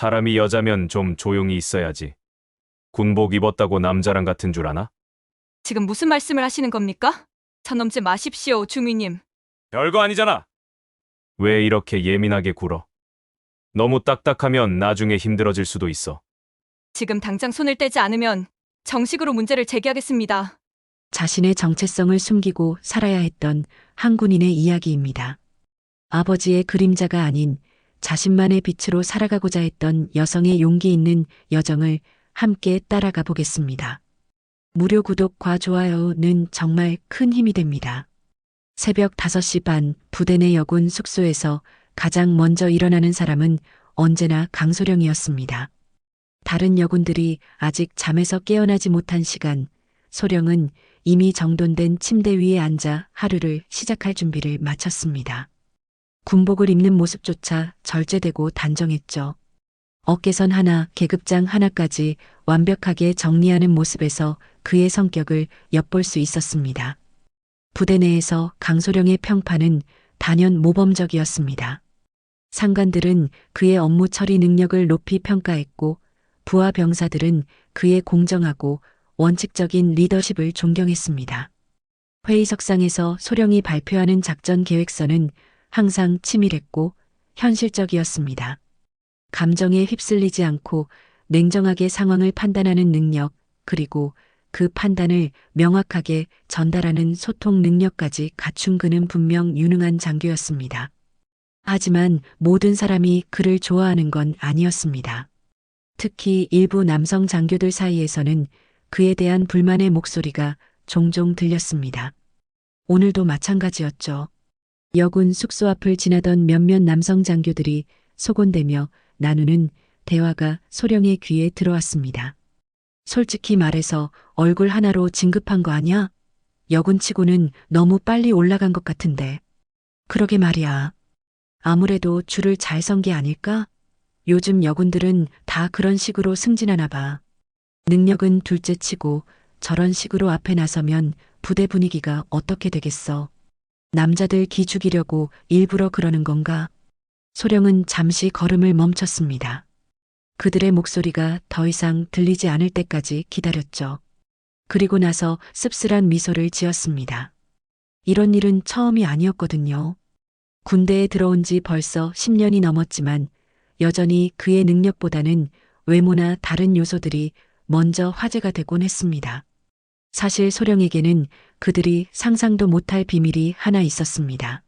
사람이 여자면 좀 조용히 있어야지. 군복 입었다고 남자랑 같은 줄 아나? 지금 무슨 말씀을 하시는 겁니까? 선 넘지 마십시오, 중위님. 별거 아니잖아. 왜 이렇게 예민하게 굴어? 너무 딱딱하면 나중에 힘들어질 수도 있어. 지금 당장 손을 떼지 않으면 정식으로 문제를 제기하겠습니다. 자신의 정체성을 숨기고 살아야 했던 한 군인의 이야기입니다. 아버지의 그림자가 아닌 자신만의 빛으로 살아가고자 했던 여성의 용기 있는 여정을 함께 따라가 보겠습니다. 무료 구독과 좋아요는 정말 큰 힘이 됩니다. 새벽 5시 반 부대 내 여군 숙소에서 가장 먼저 일어나는 사람은 언제나 강소령이었습니다. 다른 여군들이 아직 잠에서 깨어나지 못한 시간, 소령은 이미 정돈된 침대 위에 앉아 하루를 시작할 준비를 마쳤습니다. 군복을 입는 모습조차 절제되고 단정했죠. 어깨선 하나, 계급장 하나까지 완벽하게 정리하는 모습에서 그의 성격을 엿볼 수 있었습니다. 부대 내에서 강소령의 평판은 단연 모범적이었습니다. 상관들은 그의 업무 처리 능력을 높이 평가했고 부하 병사들은 그의 공정하고 원칙적인 리더십을 존경했습니다. 회의석상에서 소령이 발표하는 작전 계획서는 항상 치밀했고 현실적이었습니다. 감정에 휩쓸리지 않고 냉정하게 상황을 판단하는 능력, 그리고 그 판단을 명확하게 전달하는 소통 능력까지 갖춘 그는 분명 유능한 장교였습니다. 하지만 모든 사람이 그를 좋아하는 건 아니었습니다. 특히 일부 남성 장교들 사이에서는 그에 대한 불만의 목소리가 종종 들렸습니다. 오늘도 마찬가지였죠. 여군 숙소 앞을 지나던 몇몇 남성 장교들이 소곤대며 나누는 대화가 소령의 귀에 들어왔습니다. 솔직히 말해서 얼굴 하나로 진급한 거 아니야? 여군치고는 너무 빨리 올라간 것 같은데. 그러게 말이야. 아무래도 줄을 잘 선 게 아닐까? 요즘 여군들은 다 그런 식으로 승진하나 봐. 능력은 둘째치고 저런 식으로 앞에 나서면 부대 분위기가 어떻게 되겠어? 남자들 기죽이려고 일부러 그러는 건가? 소령은 잠시 걸음을 멈췄습니다. 그들의 목소리가 더 이상 들리지 않을 때까지 기다렸죠. 그리고 나서 씁쓸한 미소를 지었습니다. 이런 일은 처음이 아니었거든요. 군대에 들어온 지 벌써 10년이 넘었지만 여전히 그의 능력보다는 외모나 다른 요소들이 먼저 화제가 되곤 했습니다. 사실 소령에게는 그들이 상상도 못할 비밀이 하나 있었습니다.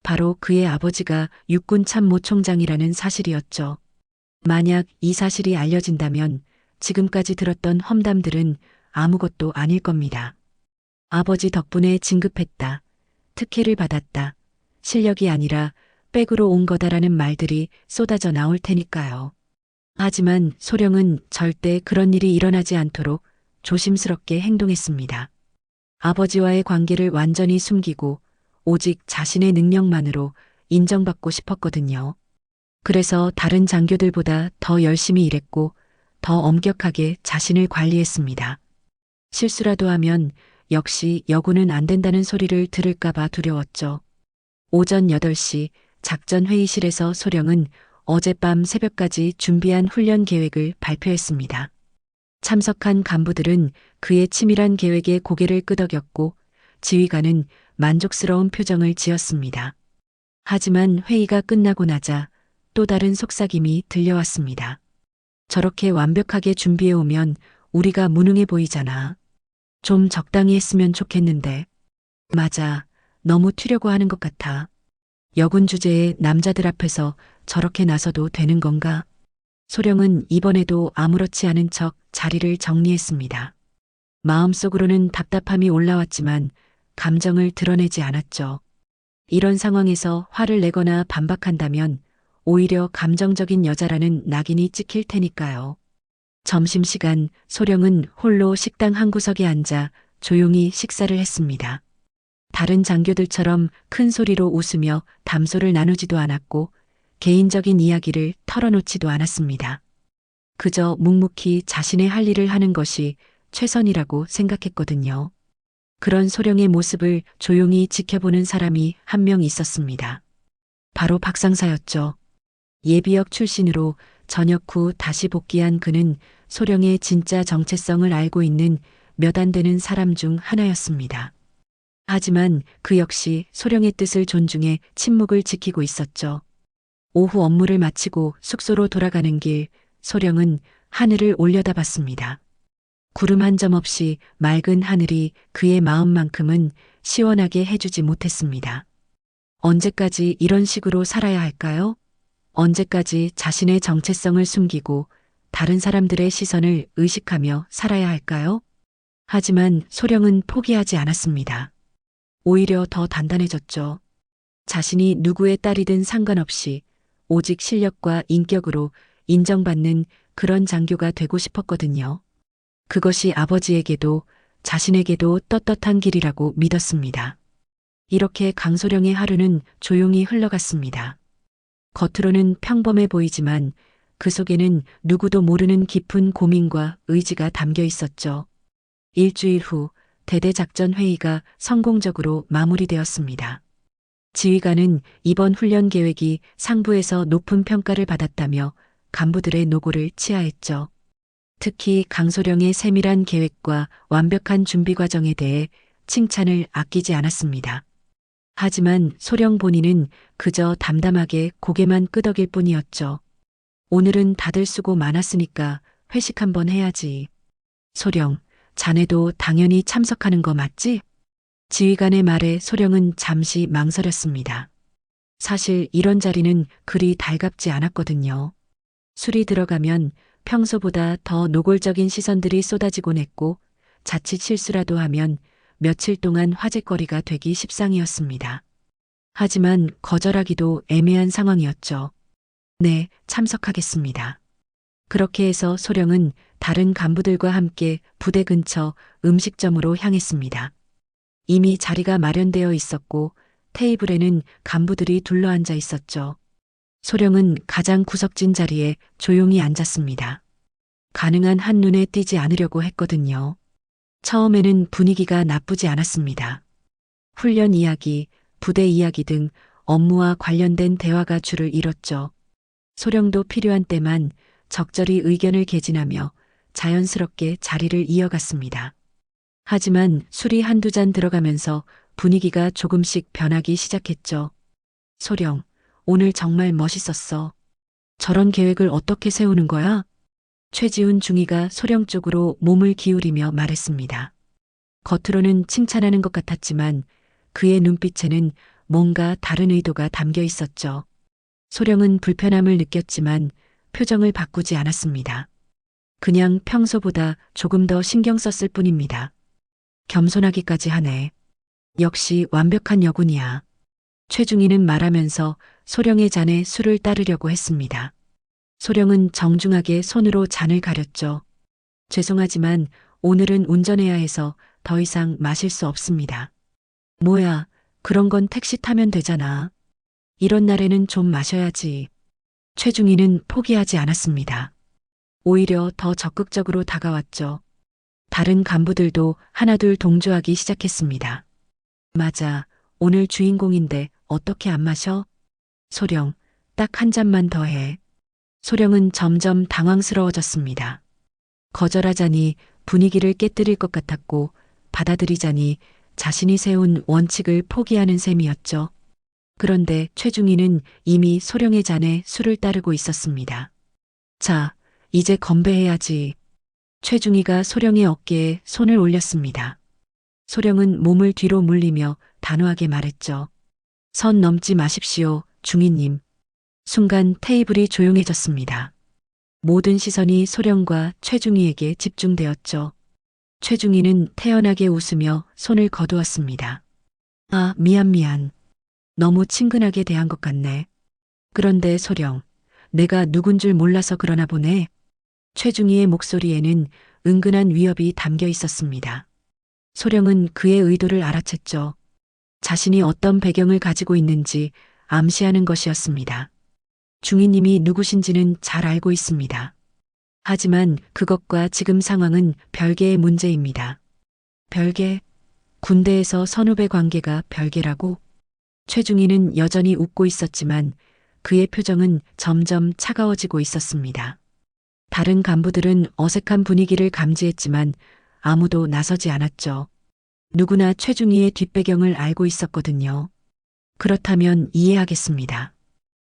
바로 그의 아버지가 육군 참모총장이라는 사실이었죠. 만약 이 사실이 알려진다면 지금까지 들었던 험담들은 아무것도 아닐 겁니다. 아버지 덕분에 진급했다. 특혜를 받았다. 실력이 아니라 백으로 온 거다라는 말들이 쏟아져 나올 테니까요. 하지만 소령은 절대 그런 일이 일어나지 않도록 조심스럽게 행동했습니다. 아버지와의 관계를 완전히 숨기고 오직 자신의 능력만으로 인정받고 싶었거든요. 그래서 다른 장교들보다 더 열심히 일했고 더 엄격하게 자신을 관리했습니다. 실수라도 하면 역시 여군은 안 된다는 소리를 들을까봐 두려웠죠. 오전 8시 작전 회의실에서 소령은 어젯밤 새벽까지 준비한 훈련 계획을 발표했습니다. 참석한 간부들은 그의 치밀한 계획에 고개를 끄덕였고 지휘관은 만족스러운 표정을 지었습니다. 하지만 회의가 끝나고 나자 또 다른 속삭임이 들려왔습니다. 저렇게 완벽하게 준비해오면 우리가 무능해 보이잖아. 좀 적당히 했으면 좋겠는데. 맞아. 너무 튀려고 하는 것 같아. 여군 주제에 남자들 앞에서 저렇게 나서도 되는 건가? 소령은 이번에도 아무렇지 않은 척 자리를 정리했습니다. 마음속으로는 답답함이 올라왔지만 감정을 드러내지 않았죠. 이런 상황에서 화를 내거나 반박한다면 오히려 감정적인 여자라는 낙인이 찍힐 테니까요. 점심시간 소령은 홀로 식당 한 구석에 앉아 조용히 식사를 했습니다. 다른 장교들처럼 큰 소리로 웃으며 담소를 나누지도 않았고 개인적인 이야기를 털어놓지도 않았습니다. 그저 묵묵히 자신의 할 일을 하는 것이 최선이라고 생각했거든요. 그런 소령의 모습을 조용히 지켜보는 사람이 한 명 있었습니다. 바로 박상사였죠. 예비역 출신으로 전역 후 다시 복귀한 그는 소령의 진짜 정체성을 알고 있는 몇 안 되는 사람 중 하나였습니다. 하지만 그 역시 소령의 뜻을 존중해 침묵을 지키고 있었죠. 오후 업무를 마치고 숙소로 돌아가는 길, 소령은 하늘을 올려다봤습니다. 구름 한 점 없이 맑은 하늘이 그의 마음만큼은 시원하게 해주지 못했습니다. 언제까지 이런 식으로 살아야 할까요? 언제까지 자신의 정체성을 숨기고 다른 사람들의 시선을 의식하며 살아야 할까요? 하지만 소령은 포기하지 않았습니다. 오히려 더 단단해졌죠. 자신이 누구의 딸이든 상관없이 오직 실력과 인격으로 인정받는 그런 장교가 되고 싶었거든요. 그것이 아버지에게도 자신에게도 떳떳한 길이라고 믿었습니다. 이렇게 강소령의 하루는 조용히 흘러갔습니다. 겉으로는 평범해 보이지만 그 속에는 누구도 모르는 깊은 고민과 의지가 담겨 있었죠. 일주일 후 대대작전 회의가 성공적으로 마무리되었습니다. 지휘관은 이번 훈련 계획이 상부에서 높은 평가를 받았다며 간부들의 노고를 치하했죠. 특히 강소령의 세밀한 계획과 완벽한 준비 과정에 대해 칭찬을 아끼지 않았습니다. 하지만 소령 본인은 그저 담담하게 고개만 끄덕일 뿐이었죠. 오늘은 다들 수고 많았으니까 회식 한번 해야지. 소령, 자네도 당연히 참석하는 거 맞지? 지휘관의 말에 소령은 잠시 망설였습니다. 사실 이런 자리는 그리 달갑지 않았거든요. 술이 들어가면 평소보다 더 노골적인 시선들이 쏟아지곤 했고 자칫 실수라도 하면 며칠 동안 화제거리가 되기 십상이었습니다. 하지만 거절하기도 애매한 상황이었죠. 네, 참석하겠습니다. 그렇게 해서 소령은 다른 간부들과 함께 부대 근처 음식점으로 향했습니다. 이미 자리가 마련되어 있었고 테이블에는 간부들이 둘러앉아 있었죠. 소령은 가장 구석진 자리에 조용히 앉았습니다. 가능한 한눈에 띄지 않으려고 했거든요. 처음에는 분위기가 나쁘지 않았습니다. 훈련 이야기, 부대 이야기 등 업무와 관련된 대화가 줄을 이뤘죠. 소령도 필요한 때만 적절히 의견을 개진하며 자연스럽게 자리를 이어갔습니다. 하지만 술이 한두 잔 들어가면서 분위기가 조금씩 변하기 시작했죠. 소령, 오늘 정말 멋있었어. 저런 계획을 어떻게 세우는 거야? 최지훈 중위가 소령 쪽으로 몸을 기울이며 말했습니다. 겉으로는 칭찬하는 것 같았지만 그의 눈빛에는 뭔가 다른 의도가 담겨 있었죠. 소령은 불편함을 느꼈지만 표정을 바꾸지 않았습니다. 그냥 평소보다 조금 더 신경 썼을 뿐입니다. 겸손하기까지 하네. 역시 완벽한 여군이야. 최중희는 말하면서 소령의 잔에 술을 따르려고 했습니다. 소령은 정중하게 손으로 잔을 가렸죠. 죄송하지만 오늘은 운전해야 해서 더 이상 마실 수 없습니다. 뭐야, 그런 건 택시 타면 되잖아. 이런 날에는 좀 마셔야지. 최중희는 포기하지 않았습니다. 오히려 더 적극적으로 다가왔죠. 다른 간부들도 하나둘 동조하기 시작했습니다. 맞아, 오늘 주인공인데 어떻게 안 마셔? 소령, 딱 한 잔만 더 해. 소령은 점점 당황스러워졌습니다. 거절하자니 분위기를 깨뜨릴 것 같았고 받아들이자니 자신이 세운 원칙을 포기하는 셈이었죠. 그런데 최중희는 이미 소령의 잔에 술을 따르고 있었습니다. 자, 이제 건배해야지. 최중희가 소령의 어깨에 손을 올렸습니다. 소령은 몸을 뒤로 물리며 단호하게 말했죠. 선 넘지 마십시오, 중위님. 순간 테이블이 조용해졌습니다. 모든 시선이 소령과 최중희에게 집중되었죠. 최중희는 태연하게 웃으며 손을 거두었습니다. 아, 미안. 너무 친근하게 대한 것 같네. 그런데 소령, 내가 누군 줄 몰라서 그러나 보네. 최중희의 목소리에는 은근한 위협이 담겨 있었습니다. 소령은 그의 의도를 알아챘죠. 자신이 어떤 배경을 가지고 있는지 암시하는 것이었습니다. 중위님이 누구신지는 잘 알고 있습니다. 하지만 그것과 지금 상황은 별개의 문제입니다. 별개? 군대에서 선후배 관계가 별개라고? 최중희는 여전히 웃고 있었지만 그의 표정은 점점 차가워지고 있었습니다. 다른 간부들은 어색한 분위기를 감지했지만 아무도 나서지 않았죠. 누구나 최중희의 뒷배경을 알고 있었거든요. 그렇다면 이해하겠습니다.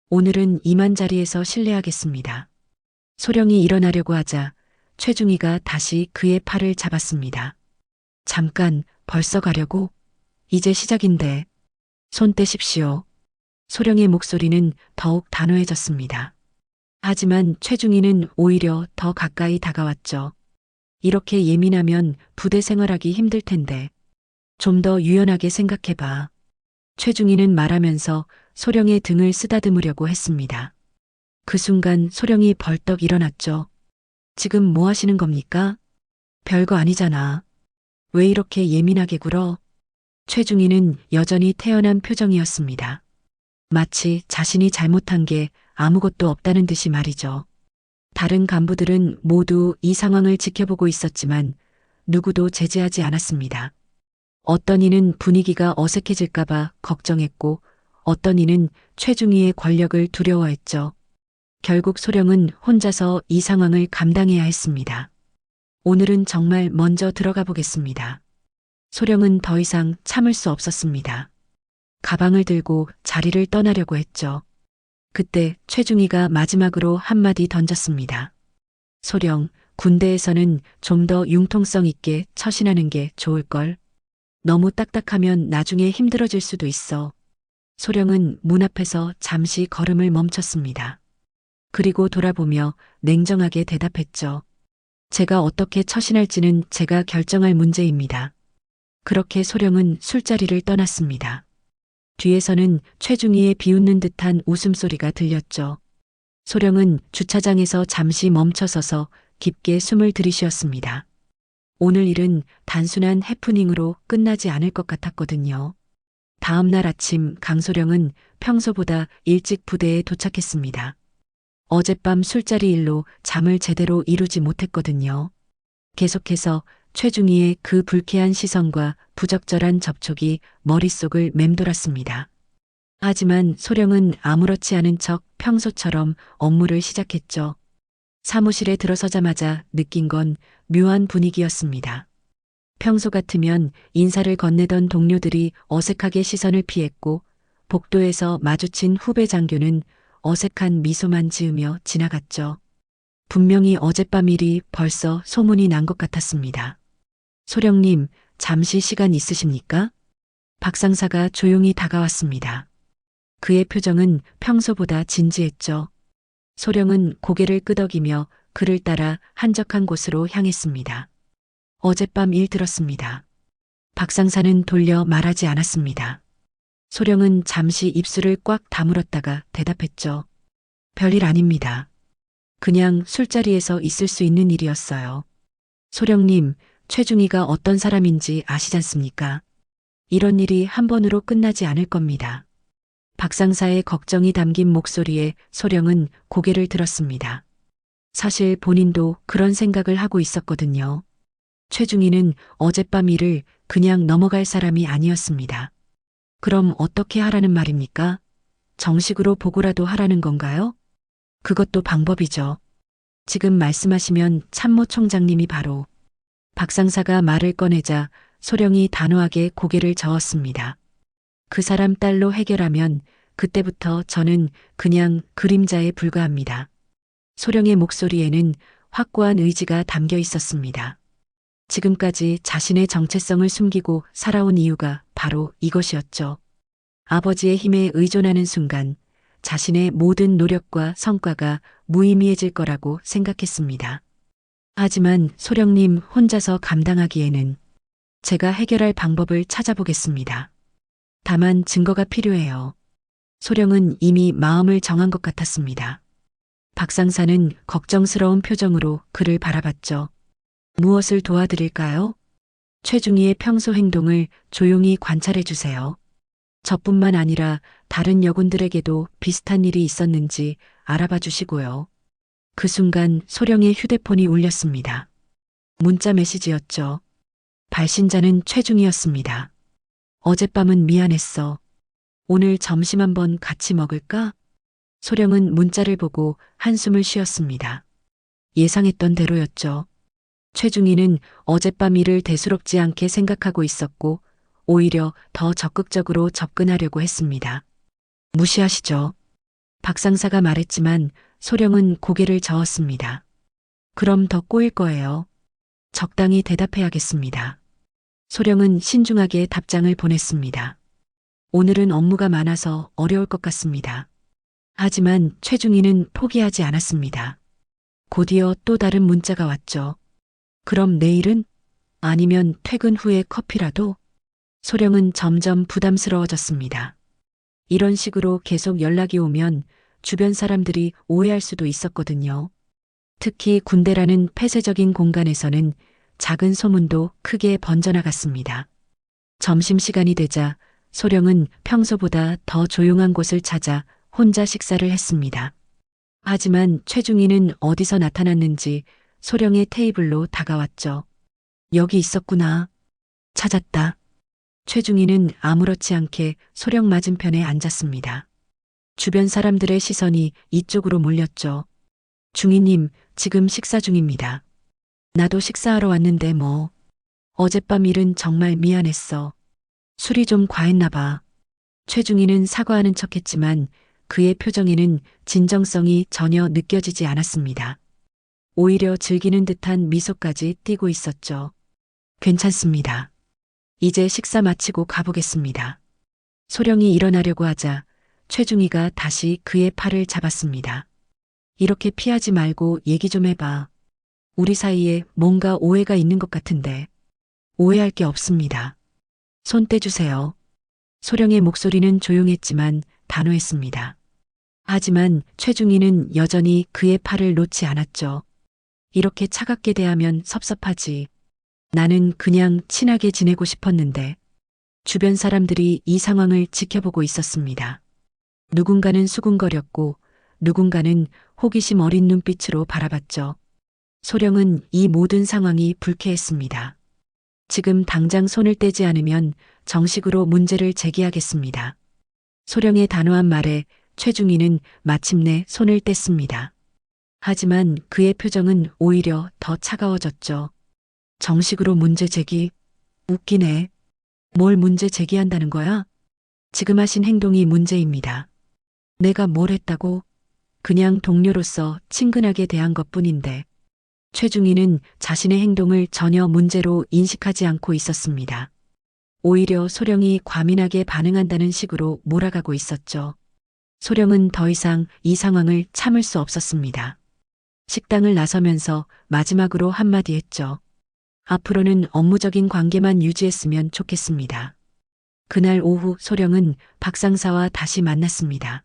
오늘은 이만 자리에서 실례하겠습니다. 소령이 일어나려고 하자 최중희가 다시 그의 팔을 잡았습니다. 잠깐, 벌써 가려고? 이제 시작인데. 손 떼십시오. 소령의 목소리는 더욱 단호해졌습니다. 하지만 최중희는 오히려 더 가까이 다가왔죠. 이렇게 예민하면 부대 생활하기 힘들 텐데. 좀 더 유연하게 생각해봐. 최중희는 말하면서 소령의 등을 쓰다듬으려고 했습니다. 그 순간 소령이 벌떡 일어났죠. 지금 뭐 하시는 겁니까? 별거 아니잖아. 왜 이렇게 예민하게 굴어? 최중희는 여전히 태연한 표정이었습니다. 마치 자신이 잘못한 게 아무것도 없다는 듯이 말이죠. 다른 간부들은 모두 이 상황을 지켜보고 있었지만 누구도 제지하지 않았습니다. 어떤 이는 분위기가 어색해질까봐 걱정했고 어떤 이는 최중희의 권력을 두려워했죠. 결국 소령은 혼자서 이 상황을 감당해야 했습니다. 오늘은 정말 먼저 들어가 보겠습니다. 소령은 더 이상 참을 수 없었습니다. 가방을 들고 자리를 떠나려고 했죠. 그때 최중희가 마지막으로 한마디 던졌습니다. 소령, 군대에서는 좀 더 융통성 있게 처신하는 게 좋을걸. 너무 딱딱하면 나중에 힘들어질 수도 있어. 소령은 문 앞에서 잠시 걸음을 멈췄습니다. 그리고 돌아보며 냉정하게 대답했죠. 제가 어떻게 처신할지는 제가 결정할 문제입니다. 그렇게 소령은 술자리를 떠났습니다. 뒤에서는 최중희의 비웃는 듯한 웃음소리가 들렸죠. 소령은 주차장에서 잠시 멈춰서서 깊게 숨을 들이쉬었습니다. 오늘 일은 단순한 해프닝으로 끝나지 않을 것 같았거든요. 다음 날 아침 강소령은 평소보다 일찍 부대에 도착했습니다. 어젯밤 술자리 일로 잠을 제대로 이루지 못했거든요. 계속해서 최중희의 그 불쾌한 시선과 부적절한 접촉이 머릿속을 맴돌았습니다. 하지만 소령은 아무렇지 않은 척 평소처럼 업무를 시작했죠. 사무실에 들어서자마자 느낀 건 묘한 분위기였습니다. 평소 같으면 인사를 건네던 동료들이 어색하게 시선을 피했고 복도에서 마주친 후배 장교는 어색한 미소만 지으며 지나갔죠. 분명히 어젯밤 일이 벌써 소문이 난 것 같았습니다. 소령님, 잠시 시간 있으십니까? 박 상사가 조용히 다가왔습니다. 그의 표정은 평소보다 진지했죠. 소령은 고개를 끄덕이며 그를 따라 한적한 곳으로 향했습니다. 어젯밤 일 들었습니다. 박 상사는 돌려 말하지 않았습니다. 소령은 잠시 입술을 꽉 다물었다가 대답했죠. 별일 아닙니다. 그냥 술자리에서 있을 수 있는 일이었어요. 소령님, 최중희가 어떤 사람인지 아시지 않습니까? 이런 일이 한 번으로 끝나지 않을 겁니다. 박 상사의 걱정이 담긴 목소리에 소령은 고개를 들었습니다. 사실 본인도 그런 생각을 하고 있었거든요. 최중희는 어젯밤 일을 그냥 넘어갈 사람이 아니었습니다. 그럼 어떻게 하라는 말입니까? 정식으로 보고라도 하라는 건가요? 그것도 방법이죠. 지금 말씀하시면 참모 총장님이 바로. 박 상사가 말을 꺼내자 소령이 단호하게 고개를 저었습니다. 그 사람 딸로 해결하면 그때부터 저는 그냥 그림자에 불과합니다. 소령의 목소리에는 확고한 의지가 담겨 있었습니다. 지금까지 자신의 정체성을 숨기고 살아온 이유가 바로 이것이었죠. 아버지의 힘에 의존하는 순간 자신의 모든 노력과 성과가 무의미해질 거라고 생각했습니다. 하지만 소령님 혼자서 감당하기에는 제가 해결할 방법을 찾아보겠습니다. 다만 증거가 필요해요. 소령은 이미 마음을 정한 것 같았습니다. 박 상사는 걱정스러운 표정으로 그를 바라봤죠. 무엇을 도와드릴까요? 최중희의 평소 행동을 조용히 관찰해 주세요. 저뿐만 아니라 다른 여군들에게도 비슷한 일이 있었는지 알아봐 주시고요. 그 순간 소령의 휴대폰이 울렸습니다. 문자 메시지였죠. 발신자는 최중희였습니다. 어젯밤은 미안했어. 오늘 점심 한번 같이 먹을까? 소령은 문자를 보고 한숨을 쉬었습니다. 예상했던 대로였죠. 최중희는 어젯밤 일을 대수롭지 않게 생각하고 있었고 오히려 더 적극적으로 접근하려고 했습니다. 무시하시죠. 박 상사가 말했지만 소령은 고개를 저었습니다. 그럼 더 꼬일 거예요. 적당히 대답해야겠습니다. 소령은 신중하게 답장을 보냈습니다. 오늘은 업무가 많아서 어려울 것 같습니다. 하지만 최중희는 포기하지 않았습니다. 곧이어 또 다른 문자가 왔죠. 그럼 내일은? 아니면 퇴근 후에 커피라도? 소령은 점점 부담스러워졌습니다. 이런 식으로 계속 연락이 오면 주변 사람들이 오해할 수도 있었거든요. 특히 군대라는 폐쇄적인 공간에서는 작은 소문도 크게 번져나갔습니다. 점심시간이 되자 소령은 평소보다 더 조용한 곳을 찾아 혼자 식사를 했습니다. 하지만 최중희는 어디서 나타났는지 소령의 테이블로 다가왔죠. 여기 있었구나. 찾았다. 최중희는 아무렇지 않게 소령 맞은편에 앉았습니다. 주변 사람들의 시선이 이쪽으로 몰렸죠. 중희님, 지금 식사 중입니다. 나도 식사하러 왔는데 뭐. 어젯밤 일은 정말 미안했어. 술이 좀 과했나 봐. 최중희는 사과하는 척했지만 그의 표정에는 진정성이 전혀 느껴지지 않았습니다. 오히려 즐기는 듯한 미소까지 띠고 있었죠. 괜찮습니다. 이제 식사 마치고 가보겠습니다. 소령이 일어나려고 하자 최중희가 다시 그의 팔을 잡았습니다. 이렇게 피하지 말고 얘기 좀 해봐. 우리 사이에 뭔가 오해가 있는 것 같은데. 오해할 게 없습니다. 손 떼주세요. 소령의 목소리는 조용했지만 단호했습니다. 하지만 최중희는 여전히 그의 팔을 놓지 않았죠. 이렇게 차갑게 대하면 섭섭하지. 나는 그냥 친하게 지내고 싶었는데. 주변 사람들이 이 상황을 지켜보고 있었습니다. 누군가는 수군거렸고 누군가는 호기심 어린 눈빛으로 바라봤죠. 소령은 이 모든 상황이 불쾌했습니다. 지금 당장 손을 떼지 않으면 정식으로 문제를 제기하겠습니다. 소령의 단호한 말에 최중희는 마침내 손을 뗐습니다. 하지만 그의 표정은 오히려 더 차가워졌죠. 정식으로 문제 제기? 웃기네. 뭘 문제 제기한다는 거야? 지금 하신 행동이 문제입니다. 내가 뭘 했다고? 그냥 동료로서 친근하게 대한 것뿐인데. 최중희는 자신의 행동을 전혀 문제로 인식하지 않고 있었습니다. 오히려 소령이 과민하게 반응한다는 식으로 몰아가고 있었죠. 소령은 더 이상 이 상황을 참을 수 없었습니다. 식당을 나서면서 마지막으로 한마디 했죠. 앞으로는 업무적인 관계만 유지했으면 좋겠습니다. 그날 오후 소령은 박 상사와 다시 만났습니다.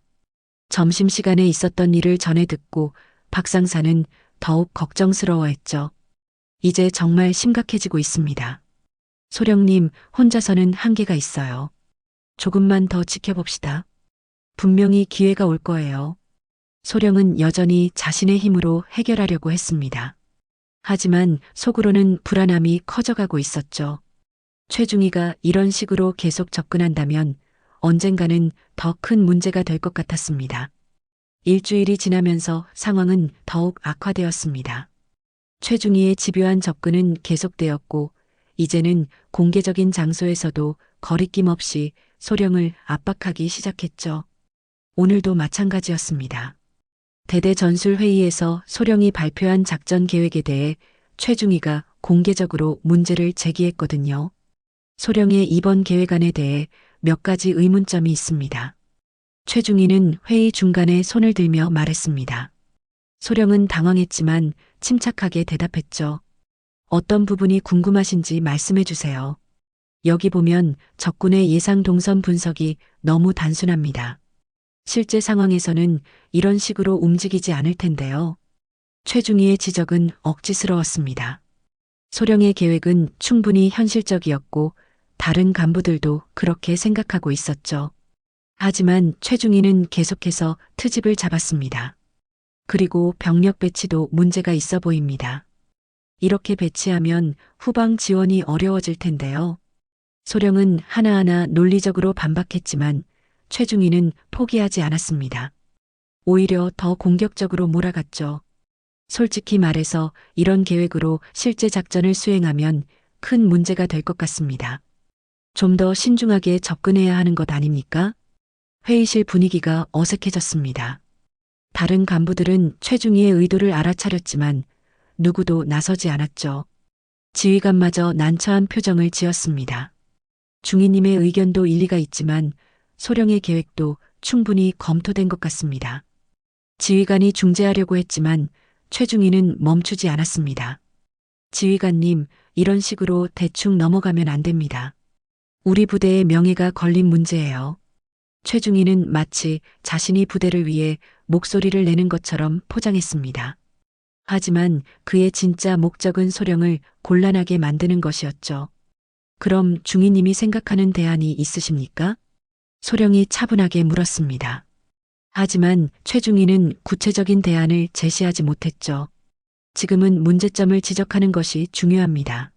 점심시간에 있었던 일을 전해 듣고 박 상사는 더욱 걱정스러워했죠. 이제 정말 심각해지고 있습니다. 소령님, 혼자서는 한계가 있어요. 조금만 더 지켜봅시다. 분명히 기회가 올 거예요. 소령은 여전히 자신의 힘으로 해결하려고 했습니다. 하지만 속으로는 불안함이 커져가고 있었죠. 최중희가 이런 식으로 계속 접근한다면 언젠가는 더 큰 문제가 될 것 같았습니다. 일주일이 지나면서 상황은 더욱 악화되었습니다. 최중희의 집요한 접근은 계속되었고 이제는 공개적인 장소에서도 거리낌 없이 소령을 압박하기 시작했죠. 오늘도 마찬가지였습니다. 대대전술회의에서 소령이 발표한 작전 계획에 대해 최중희가 공개적으로 문제를 제기했거든요. 소령의 이번 계획안에 대해 몇 가지 의문점이 있습니다. 최중희는 회의 중간에 손을 들며 말했습니다. 소령은 당황했지만 침착하게 대답했죠. 어떤 부분이 궁금하신지 말씀해 주세요. 여기 보면 적군의 예상 동선 분석이 너무 단순합니다. 실제 상황에서는 이런 식으로 움직이지 않을 텐데요. 최중희의 지적은 억지스러웠습니다. 소령의 계획은 충분히 현실적이었고 다른 간부들도 그렇게 생각하고 있었죠. 하지만 최중희는 계속해서 트집을 잡았습니다. 그리고 병력 배치도 문제가 있어 보입니다. 이렇게 배치하면 후방 지원이 어려워질 텐데요. 소령은 하나하나 논리적으로 반박했지만 최중희는 포기하지 않았습니다. 오히려 더 공격적으로 몰아갔죠. 솔직히 말해서 이런 계획으로 실제 작전을 수행하면 큰 문제가 될 것 같습니다. 좀 더 신중하게 접근해야 하는 것 아닙니까? 회의실 분위기가 어색해졌습니다. 다른 간부들은 최중희의 의도를 알아차렸지만 누구도 나서지 않았죠. 지휘관마저 난처한 표정을 지었습니다. 중희님의 의견도 일리가 있지만 소령의 계획도 충분히 검토된 것 같습니다. 지휘관이 중재하려고 했지만 최중희는 멈추지 않았습니다. 지휘관님, 이런 식으로 대충 넘어가면 안 됩니다. 우리 부대의 명예가 걸린 문제예요. 최중희는 마치 자신이 부대를 위해 목소리를 내는 것처럼 포장했습니다. 하지만 그의 진짜 목적은 소령을 곤란하게 만드는 것이었죠. 그럼 중희님이 생각하는 대안이 있으십니까? 소령이 차분하게 물었습니다. 하지만 최중희는 구체적인 대안을 제시하지 못했죠. 지금은 문제점을 지적하는 것이 중요합니다.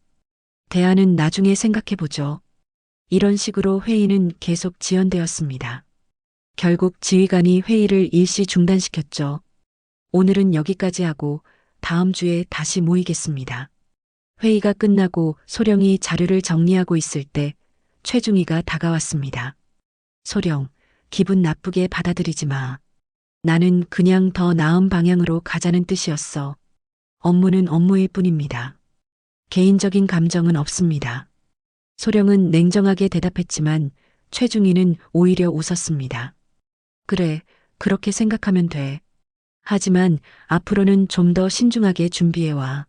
대안은 나중에 생각해보죠. 이런 식으로 회의는 계속 지연되었습니다. 결국 지휘관이 회의를 일시 중단시켰죠. 오늘은 여기까지 하고 다음 주에 다시 모이겠습니다. 회의가 끝나고 소령이 자료를 정리하고 있을 때 최중희가 다가왔습니다. 소령, 기분 나쁘게 받아들이지 마. 나는 그냥 더 나은 방향으로 가자는 뜻이었어. 업무는 업무일 뿐입니다. 개인적인 감정은 없습니다. 소령은 냉정하게 대답했지만 최중희는 오히려 웃었습니다. 그래, 그렇게 생각하면 돼. 하지만 앞으로는 좀 더 신중하게 준비해와.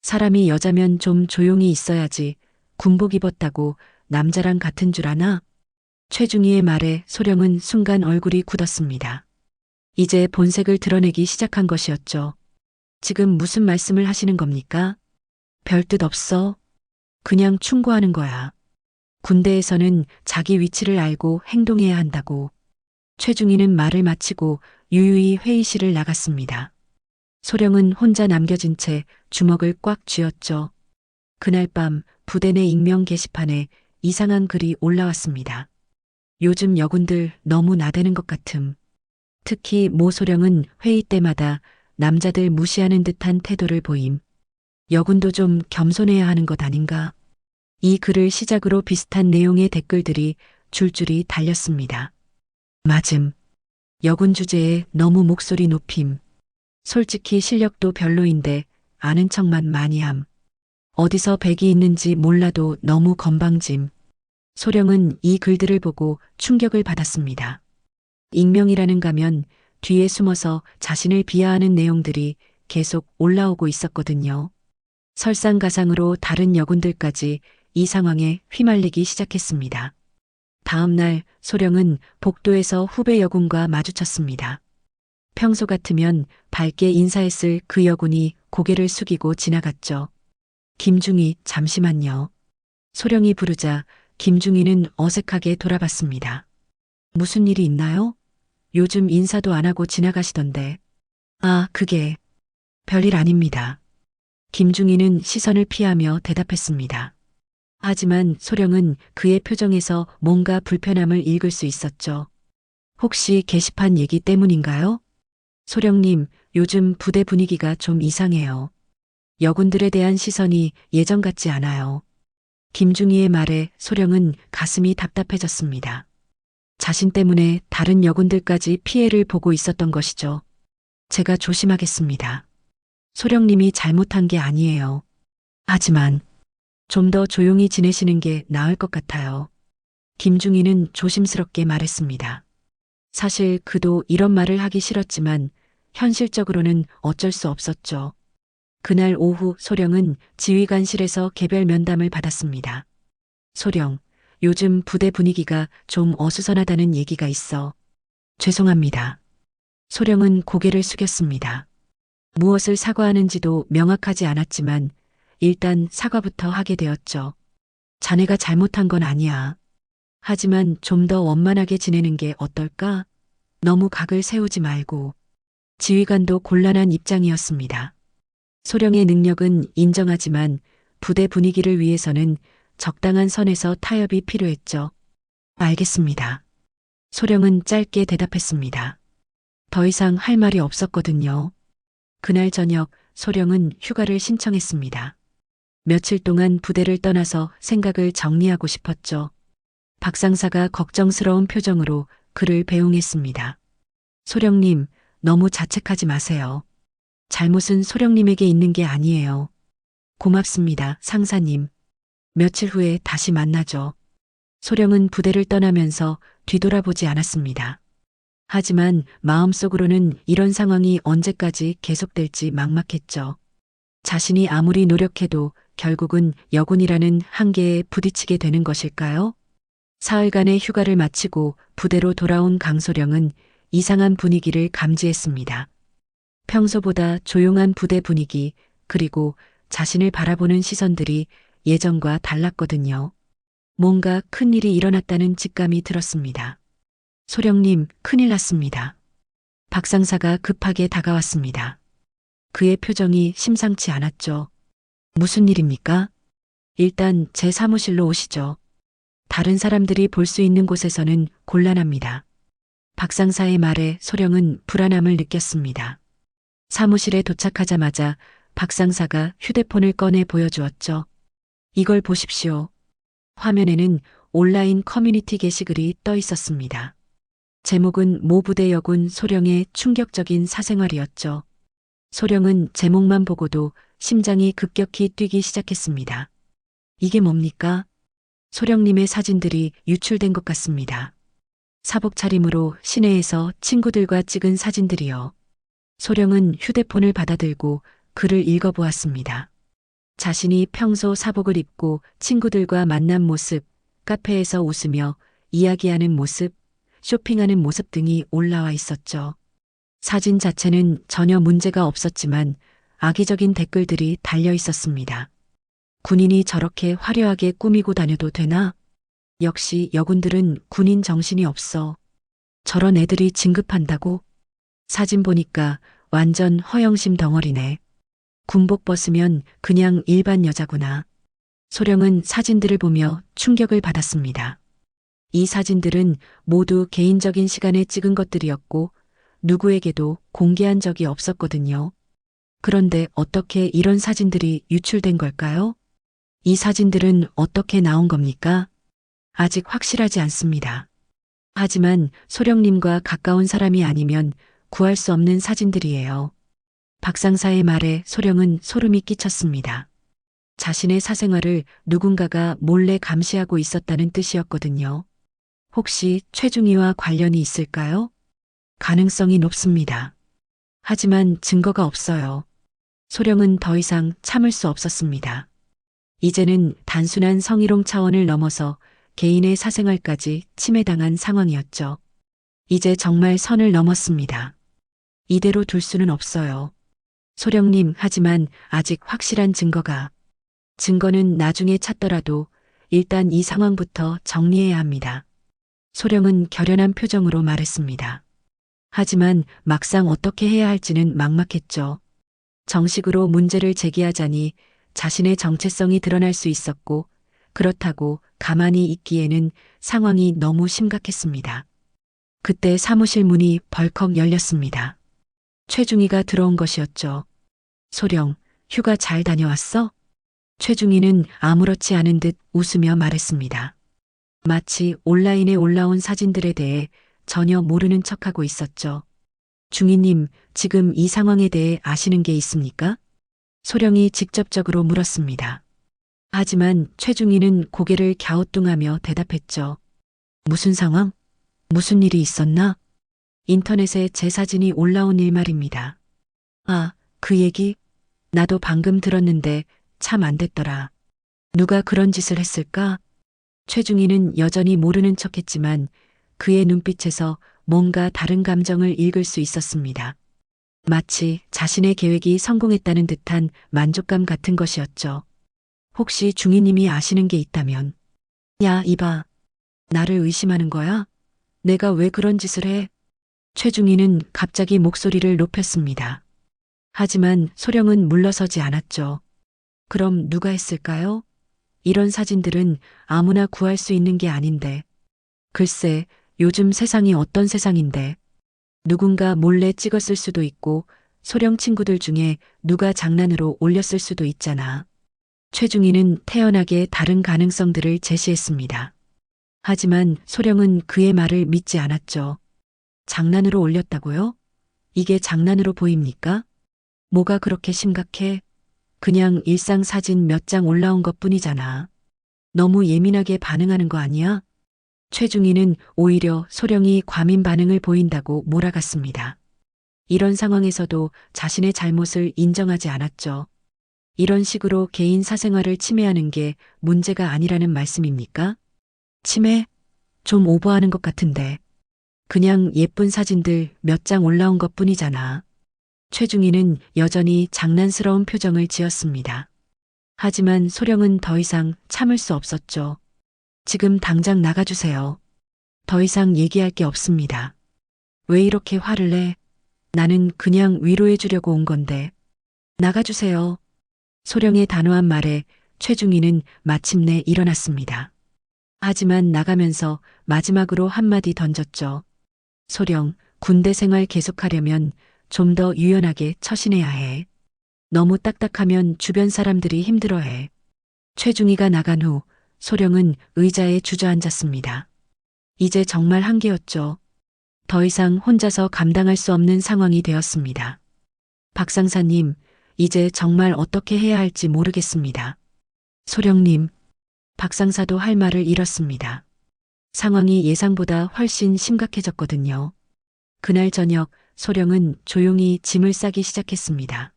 사람이 여자면 좀 조용히 있어야지 군복 입었다고 남자랑 같은 줄 아나? 최중희의 말에 소령은 순간 얼굴이 굳었습니다. 이제 본색을 드러내기 시작한 것이었죠. 지금 무슨 말씀을 하시는 겁니까? 별 뜻 없어. 그냥 충고하는 거야. 군대에서는 자기 위치를 알고 행동해야 한다고. 최중희는 말을 마치고 유유히 회의실을 나갔습니다. 소령은 혼자 남겨진 채 주먹을 꽉 쥐었죠. 그날 밤 부대 내 익명 게시판에 이상한 글이 올라왔습니다. 요즘 여군들 너무 나대는 것 같음. 특히 모 소령은 회의 때마다 남자들 무시하는 듯한 태도를 보임. 여군도 좀 겸손해야 하는 것 아닌가? 이 글을 시작으로 비슷한 내용의 댓글들이 줄줄이 달렸습니다. 맞음. 여군 주제에 너무 목소리 높임. 솔직히 실력도 별로인데 아는 척만 많이 함. 어디서 백이 있는지 몰라도 너무 건방짐. 소령은 이 글들을 보고 충격을 받았습니다. 익명이라는 가면 뒤에 숨어서 자신을 비하하는 내용들이 계속 올라오고 있었거든요. 설상가상으로 다른 여군들까지 이 상황에 휘말리기 시작했습니다. 다음 날 소령은 복도에서 후배 여군과 마주쳤습니다. 평소 같으면 밝게 인사했을 그 여군이 고개를 숙이고 지나갔죠. 김중희, 잠시만요. 소령이 부르자 김중희는 어색하게 돌아봤습니다. 무슨 일이 있나요? 요즘 인사도 안 하고 지나가시던데. 아, 그게 별일 아닙니다. 김중희는 시선을 피하며 대답했습니다. 하지만 소령은 그의 표정에서 뭔가 불편함을 읽을 수 있었죠. 혹시 게시판 얘기 때문인가요? 소령님, 요즘 부대 분위기가 좀 이상해요. 여군들에 대한 시선이 예전 같지 않아요. 김중희의 말에 소령은 가슴이 답답해졌습니다. 자신 때문에 다른 여군들까지 피해를 보고 있었던 것이죠. 제가 조심하겠습니다. 소령님이 잘못한 게 아니에요. 하지만 좀 더 조용히 지내시는 게 나을 것 같아요. 김중희는 조심스럽게 말했습니다. 사실 그도 이런 말을 하기 싫었지만 현실적으로는 어쩔 수 없었죠. 그날 오후 소령은 지휘관실에서 개별 면담을 받았습니다. 소령, 요즘 부대 분위기가 좀 어수선하다는 얘기가 있어. 죄송합니다. 소령은 고개를 숙였습니다. 무엇을 사과하는지도 명확하지 않았지만 일단 사과부터 하게 되었죠. 자네가 잘못한 건 아니야. 하지만 좀 더 원만하게 지내는 게 어떨까? 너무 각을 세우지 말고. 지휘관도 곤란한 입장이었습니다. 소령의 능력은 인정하지만 부대 분위기를 위해서는 적당한 선에서 타협이 필요했죠. 알겠습니다. 소령은 짧게 대답했습니다. 더 이상 할 말이 없었거든요. 그날 저녁 소령은 휴가를 신청했습니다. 며칠 동안 부대를 떠나서 생각을 정리하고 싶었죠. 박 상사가 걱정스러운 표정으로 그를 배웅했습니다. 소령님, 너무 자책하지 마세요. 잘못은 소령님에게 있는 게 아니에요. 고맙습니다, 상사님. 며칠 후에 다시 만나죠. 소령은 부대를 떠나면서 뒤돌아보지 않았습니다. 하지만 마음속으로는 이런 상황이 언제까지 계속될지 막막했죠. 자신이 아무리 노력해도 결국은 여군이라는 한계에 부딪히게 되는 것일까요? 사흘간의 휴가를 마치고 부대로 돌아온 강소령은 이상한 분위기를 감지했습니다. 평소보다 조용한 부대 분위기, 그리고 자신을 바라보는 시선들이 예전과 달랐거든요. 뭔가 큰일이 일어났다는 직감이 들었습니다. 소령님, 큰일 났습니다. 박 상사가 급하게 다가왔습니다. 그의 표정이 심상치 않았죠. 무슨 일입니까? 일단 제 사무실로 오시죠. 다른 사람들이 볼 수 있는 곳에서는 곤란합니다. 박 상사의 말에 소령은 불안함을 느꼈습니다. 사무실에 도착하자마자 박 상사가 휴대폰을 꺼내 보여주었죠. 이걸 보십시오. 화면에는 온라인 커뮤니티 게시글이 떠 있었습니다. 제목은 모 부대 여군 소령의 충격적인 사생활이었죠. 소령은 제목만 보고도 심장이 급격히 뛰기 시작했습니다. 이게 뭡니까? 소령님의 사진들이 유출된 것 같습니다. 사복 차림으로 시내에서 친구들과 찍은 사진들이요. 소령은 휴대폰을 받아들고 글을 읽어보았습니다. 자신이 평소 사복을 입고 친구들과 만난 모습, 카페에서 웃으며 이야기하는 모습, 쇼핑하는 모습 등이 올라와 있었죠. 사진 자체는 전혀 문제가 없었지만 악의적인 댓글들이 달려 있었습니다. 군인이 저렇게 화려하게 꾸미고 다녀도 되나? 역시 여군들은 군인 정신이 없어. 저런 애들이 진급한다고? 사진 보니까 완전 허영심 덩어리네. 군복 벗으면 그냥 일반 여자구나. 소령은 사진들을 보며 충격을 받았습니다. 이 사진들은 모두 개인적인 시간에 찍은 것들이었고 누구에게도 공개한 적이 없었거든요. 그런데 어떻게 이런 사진들이 유출된 걸까요? 이 사진들은 어떻게 나온 겁니까? 아직 확실하지 않습니다. 하지만 소령님과 가까운 사람이 아니면 구할 수 없는 사진들이에요. 박 상사의 말에 소령은 소름이 끼쳤습니다. 자신의 사생활을 누군가가 몰래 감시하고 있었다는 뜻이었거든요. 혹시 최중희와 관련이 있을까요? 가능성이 높습니다. 하지만 증거가 없어요. 소령은 더 이상 참을 수 없었습니다. 이제는 단순한 성희롱 차원을 넘어서 개인의 사생활까지 침해당한 상황이었죠. 이제 정말 선을 넘었습니다. 이대로 둘 수는 없어요. 소령님, 하지만 아직 확실한 증거는 나중에 찾더라도 일단 이 상황부터 정리해야 합니다. 소령은 결연한 표정으로 말했습니다. 하지만 막상 어떻게 해야 할지는 막막했죠. 정식으로 문제를 제기하자니 자신의 정체성이 드러날 수 있었고 그렇다고 가만히 있기에는 상황이 너무 심각했습니다. 그때 사무실 문이 벌컥 열렸습니다. 최중희가 들어온 것이었죠. 소령, 휴가 잘 다녀왔어? 최중희는 아무렇지 않은 듯 웃으며 말했습니다. 마치 온라인에 올라온 사진들에 대해 전혀 모르는 척하고 있었죠. 중희님, 지금 이 상황에 대해 아시는 게 있습니까? 소령이 직접적으로 물었습니다. 하지만 최중희는 고개를 갸우뚱하며 대답했죠. 무슨 상황? 무슨 일이 있었나? 인터넷에 제 사진이 올라온 일 말입니다. 아, 그 얘기? 나도 방금 들었는데 참 안 됐더라. 누가 그런 짓을 했을까? 최중희는 여전히 모르는 척했지만 그의 눈빛에서 뭔가 다른 감정을 읽을 수 있었습니다. 마치 자신의 계획이 성공했다는 듯한 만족감 같은 것이었죠. 혹시 중희님이 아시는 게 있다면. 야, 이봐. 나를 의심하는 거야? 내가 왜 그런 짓을 해? 최중희는 갑자기 목소리를 높였습니다. 하지만 소령은 물러서지 않았죠. 그럼 누가 했을까요? 이런 사진들은 아무나 구할 수 있는 게 아닌데. 글쎄, 요즘 세상이 어떤 세상인데. 누군가 몰래 찍었을 수도 있고 소령 친구들 중에 누가 장난으로 올렸을 수도 있잖아. 최중희는 태연하게 다른 가능성들을 제시했습니다. 하지만 소령은 그의 말을 믿지 않았죠. 장난으로 올렸다고요? 이게 장난으로 보입니까? 뭐가 그렇게 심각해? 그냥 일상 사진 몇 장 올라온 것뿐이잖아. 너무 예민하게 반응하는 거 아니야? 최중희는 오히려 소령이 과민 반응을 보인다고 몰아갔습니다. 이런 상황에서도 자신의 잘못을 인정하지 않았죠. 이런 식으로 개인 사생활을 침해하는 게 문제가 아니라는 말씀입니까? 침해? 좀 오버하는 것 같은데. 그냥 예쁜 사진들 몇 장 올라온 것뿐이잖아. 최중희는 여전히 장난스러운 표정을 지었습니다. 하지만 소령은 더 이상 참을 수 없었죠. 지금 당장 나가주세요. 더 이상 얘기할 게 없습니다. 왜 이렇게 화를 내? 나는 그냥 위로해 주려고 온 건데. 나가주세요. 소령의 단호한 말에 최중희는 마침내 일어났습니다. 하지만 나가면서 마지막으로 한마디 던졌죠. 소령, 군대 생활 계속하려면 좀 더 유연하게 처신해야 해. 너무 딱딱하면 주변 사람들이 힘들어해. 최중희가 나간 후 소령은 의자에 주저앉았습니다. 이제 정말 한계였죠. 더 이상 혼자서 감당할 수 없는 상황이 되었습니다. 박 상사님, 이제 정말 어떻게 해야 할지 모르겠습니다. 소령님, 박 상사도 할 말을 잃었습니다. 상황이 예상보다 훨씬 심각해졌거든요. 그날 저녁 소령은 조용히 짐을 싸기 시작했습니다.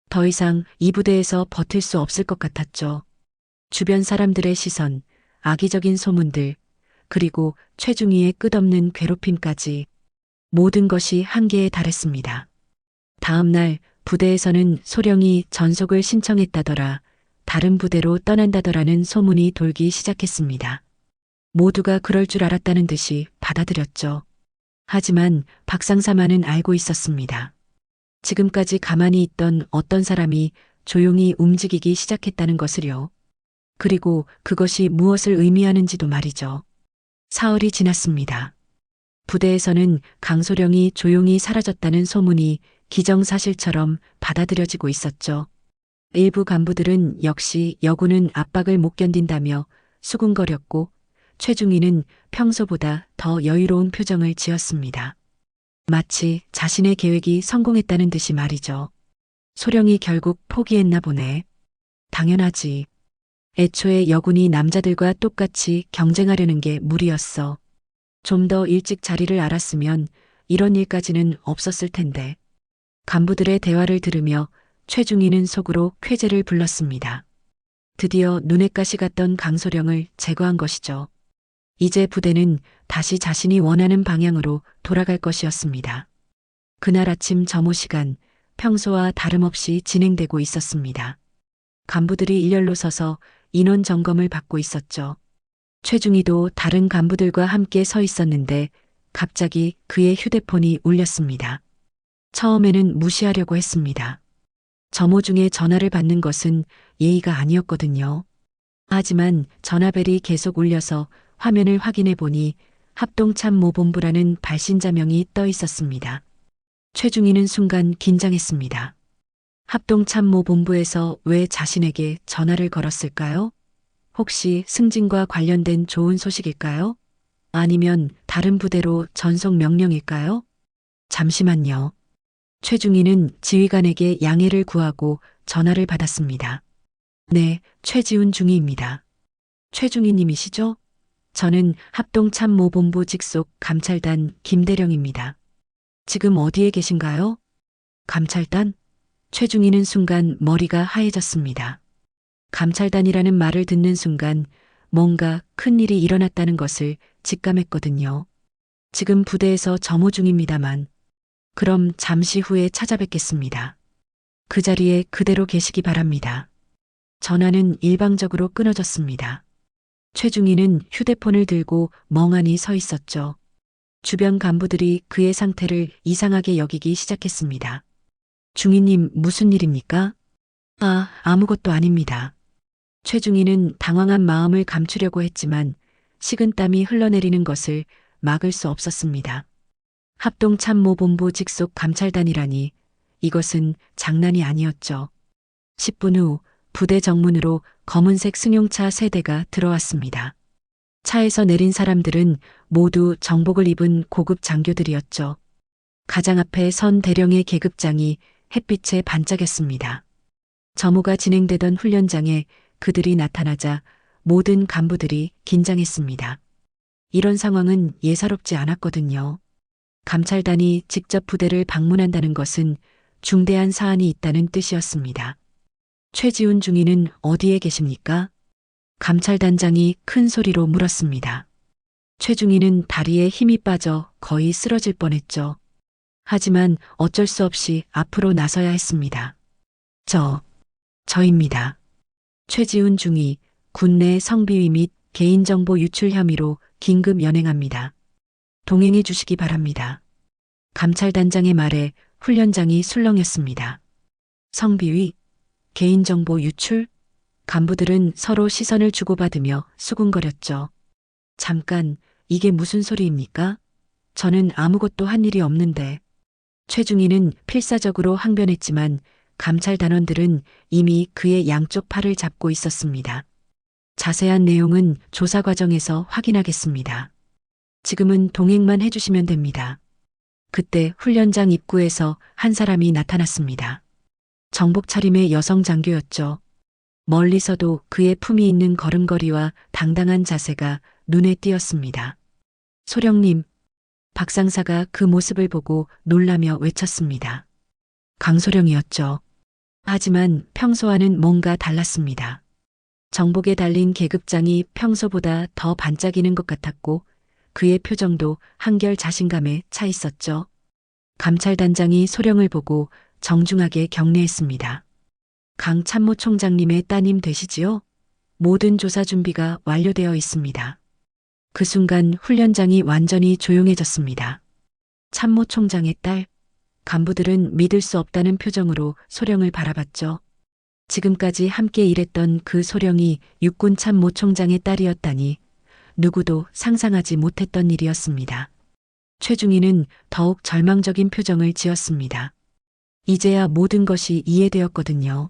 더 이상 이 부대에서 버틸 수 없을 것 같았죠. 주변 사람들의 시선, 악의적인 소문들, 그리고 최중희의 끝없는 괴롭힘까지 모든 것이 한계에 달했습니다. 다음 날 부대에서는 소령이 전속을 신청했다더라, 다른 부대로 떠난다더라는 소문이 돌기 시작했습니다. 모두가 그럴 줄 알았다는 듯이 받아들였죠. 하지만 박 상사만은 알고 있었습니다. 지금까지 가만히 있던 어떤 사람이 조용히 움직이기 시작했다는 것을요. 그리고 그것이 무엇을 의미하는지도 말이죠. 사흘이 지났습니다. 부대에서는 강소령이 조용히 사라졌다는 소문이 기정사실처럼 받아들여지고 있었죠. 일부 간부들은 역시 여군은 압박을 못 견딘다며 수군거렸고 최중희는 평소보다 더 여유로운 표정을 지었습니다. 마치 자신의 계획이 성공했다는 듯이 말이죠. 소령이 결국 포기했나 보네. 당연하지. 애초에 여군이 남자들과 똑같이 경쟁하려는 게 무리였어. 좀 더 일찍 자리를 알았으면 이런 일까지는 없었을 텐데. 간부들의 대화를 들으며 최중희는 속으로 쾌재를 불렀습니다. 드디어 눈에 가시 갔던 강소령을 제거한 것이죠. 이제 부대는 다시 자신이 원하는 방향으로 돌아갈 것이었습니다. 그날 아침 점호 시간, 평소와 다름없이 진행되고 있었습니다. 간부들이 일렬로 서서 인원 점검을 받고 있었죠. 최중희도 다른 간부들과 함께 서 있었는데 갑자기 그의 휴대폰이 울렸습니다. 처음에는 무시하려고 했습니다. 점호 중에 전화를 받는 것은 예의가 아니었거든요. 하지만 전화벨이 계속 울려서 화면을 확인해 보니 합동참모본부라는 발신자명이 떠 있었습니다. 최중희는 순간 긴장했습니다. 합동참모본부에서 왜 자신에게 전화를 걸었을까요? 혹시 승진과 관련된 좋은 소식일까요? 아니면 다른 부대로 전속 명령일까요? 잠시만요. 최중희는 지휘관에게 양해를 구하고 전화를 받았습니다. 네, 최지훈 중위입니다. 최중희 님이시죠? 저는 합동참모본부 직속 감찰단 김대령입니다. 지금 어디에 계신가요? 감찰단? 최중희는 순간 머리가 하얘졌습니다. 감찰단이라는 말을 듣는 순간 뭔가 큰일이 일어났다는 것을 직감했거든요. 지금 부대에서 점호 중입니다만. 그럼 잠시 후에 찾아뵙겠습니다. 그 자리에 그대로 계시기 바랍니다. 전화는 일방적으로 끊어졌습니다. 최중희는 휴대폰을 들고 멍하니 서 있었죠. 주변 간부들이 그의 상태를 이상하게 여기기 시작했습니다. 중희님 무슨 일입니까? 아무것도 아닙니다. 최중희는 당황한 마음을 감추려고 했지만 식은땀이 흘러내리는 것을 막을 수 없었습니다. 합동참모본부 직속 감찰단이라니 이것은 장난이 아니었죠. 10분 후 부대 정문으로 검은색 승용차 3대가 들어왔습니다. 차에서 내린 사람들은 모두 정복을 입은 고급 장교들이었죠. 가장 앞에 선 대령의 계급장이 햇빛에 반짝였습니다. 점호가 진행되던 훈련장에 그들이 나타나자 모든 간부들이 긴장했습니다. 이런 상황은 예사롭지 않았거든요. 감찰단이 직접 부대를 방문한다는 것은 중대한 사안이 있다는 뜻이었습니다. 최지훈 중위는 어디에 계십니까? 감찰단장이 큰 소리로 물었습니다. 최중위는 다리에 힘이 빠져 거의 쓰러질 뻔했죠. 하지만 어쩔 수 없이 앞으로 나서야 했습니다. 저입니다. 최지훈 중위, 군내 성비위 및 개인정보 유출 혐의로 긴급 연행합니다. 동행해 주시기 바랍니다. 감찰단장의 말에 훈련장이 술렁였습니다. 성비위, 개인정보 유출? 간부들은 서로 시선을 주고받으며 수군거렸죠. 잠깐, 이게 무슨 소리입니까? 저는 아무것도 한 일이 없는데. 최중위는 필사적으로 항변했지만 감찰단원들은 이미 그의 양쪽 팔을 잡고 있었습니다. 자세한 내용은 조사 과정에서 확인하겠습니다. 지금은 동행만 해주시면 됩니다. 그때 훈련장 입구에서 한 사람이 나타났습니다. 정복 차림의 여성 장교였죠. 멀리서도 그의 품이 있는 걸음걸이와 당당한 자세가 눈에 띄었습니다. 소령님, 박상사가 그 모습을 보고 놀라며 외쳤습니다. 강소령이었죠. 하지만 평소와는 뭔가 달랐습니다. 정복에 달린 계급장이 평소보다 더 반짝이는 것 같았고 그의 표정도 한결 자신감에 차 있었죠. 감찰단장이 소령을 보고 정중하게 경례했습니다. 강 참모총장님의 따님 되시지요? 모든 조사 준비가 완료되어 있습니다. 그 순간 훈련장이 완전히 조용해졌습니다. 참모총장의 딸, 간부들은 믿을 수 없다는 표정으로 소령을 바라봤죠. 지금까지 함께 일했던 그 소령이 육군 참모총장의 딸이었다니 누구도 상상하지 못했던 일이었습니다. 최중위는 더욱 절망적인 표정을 지었습니다. 이제야 모든 것이 이해되었거든요.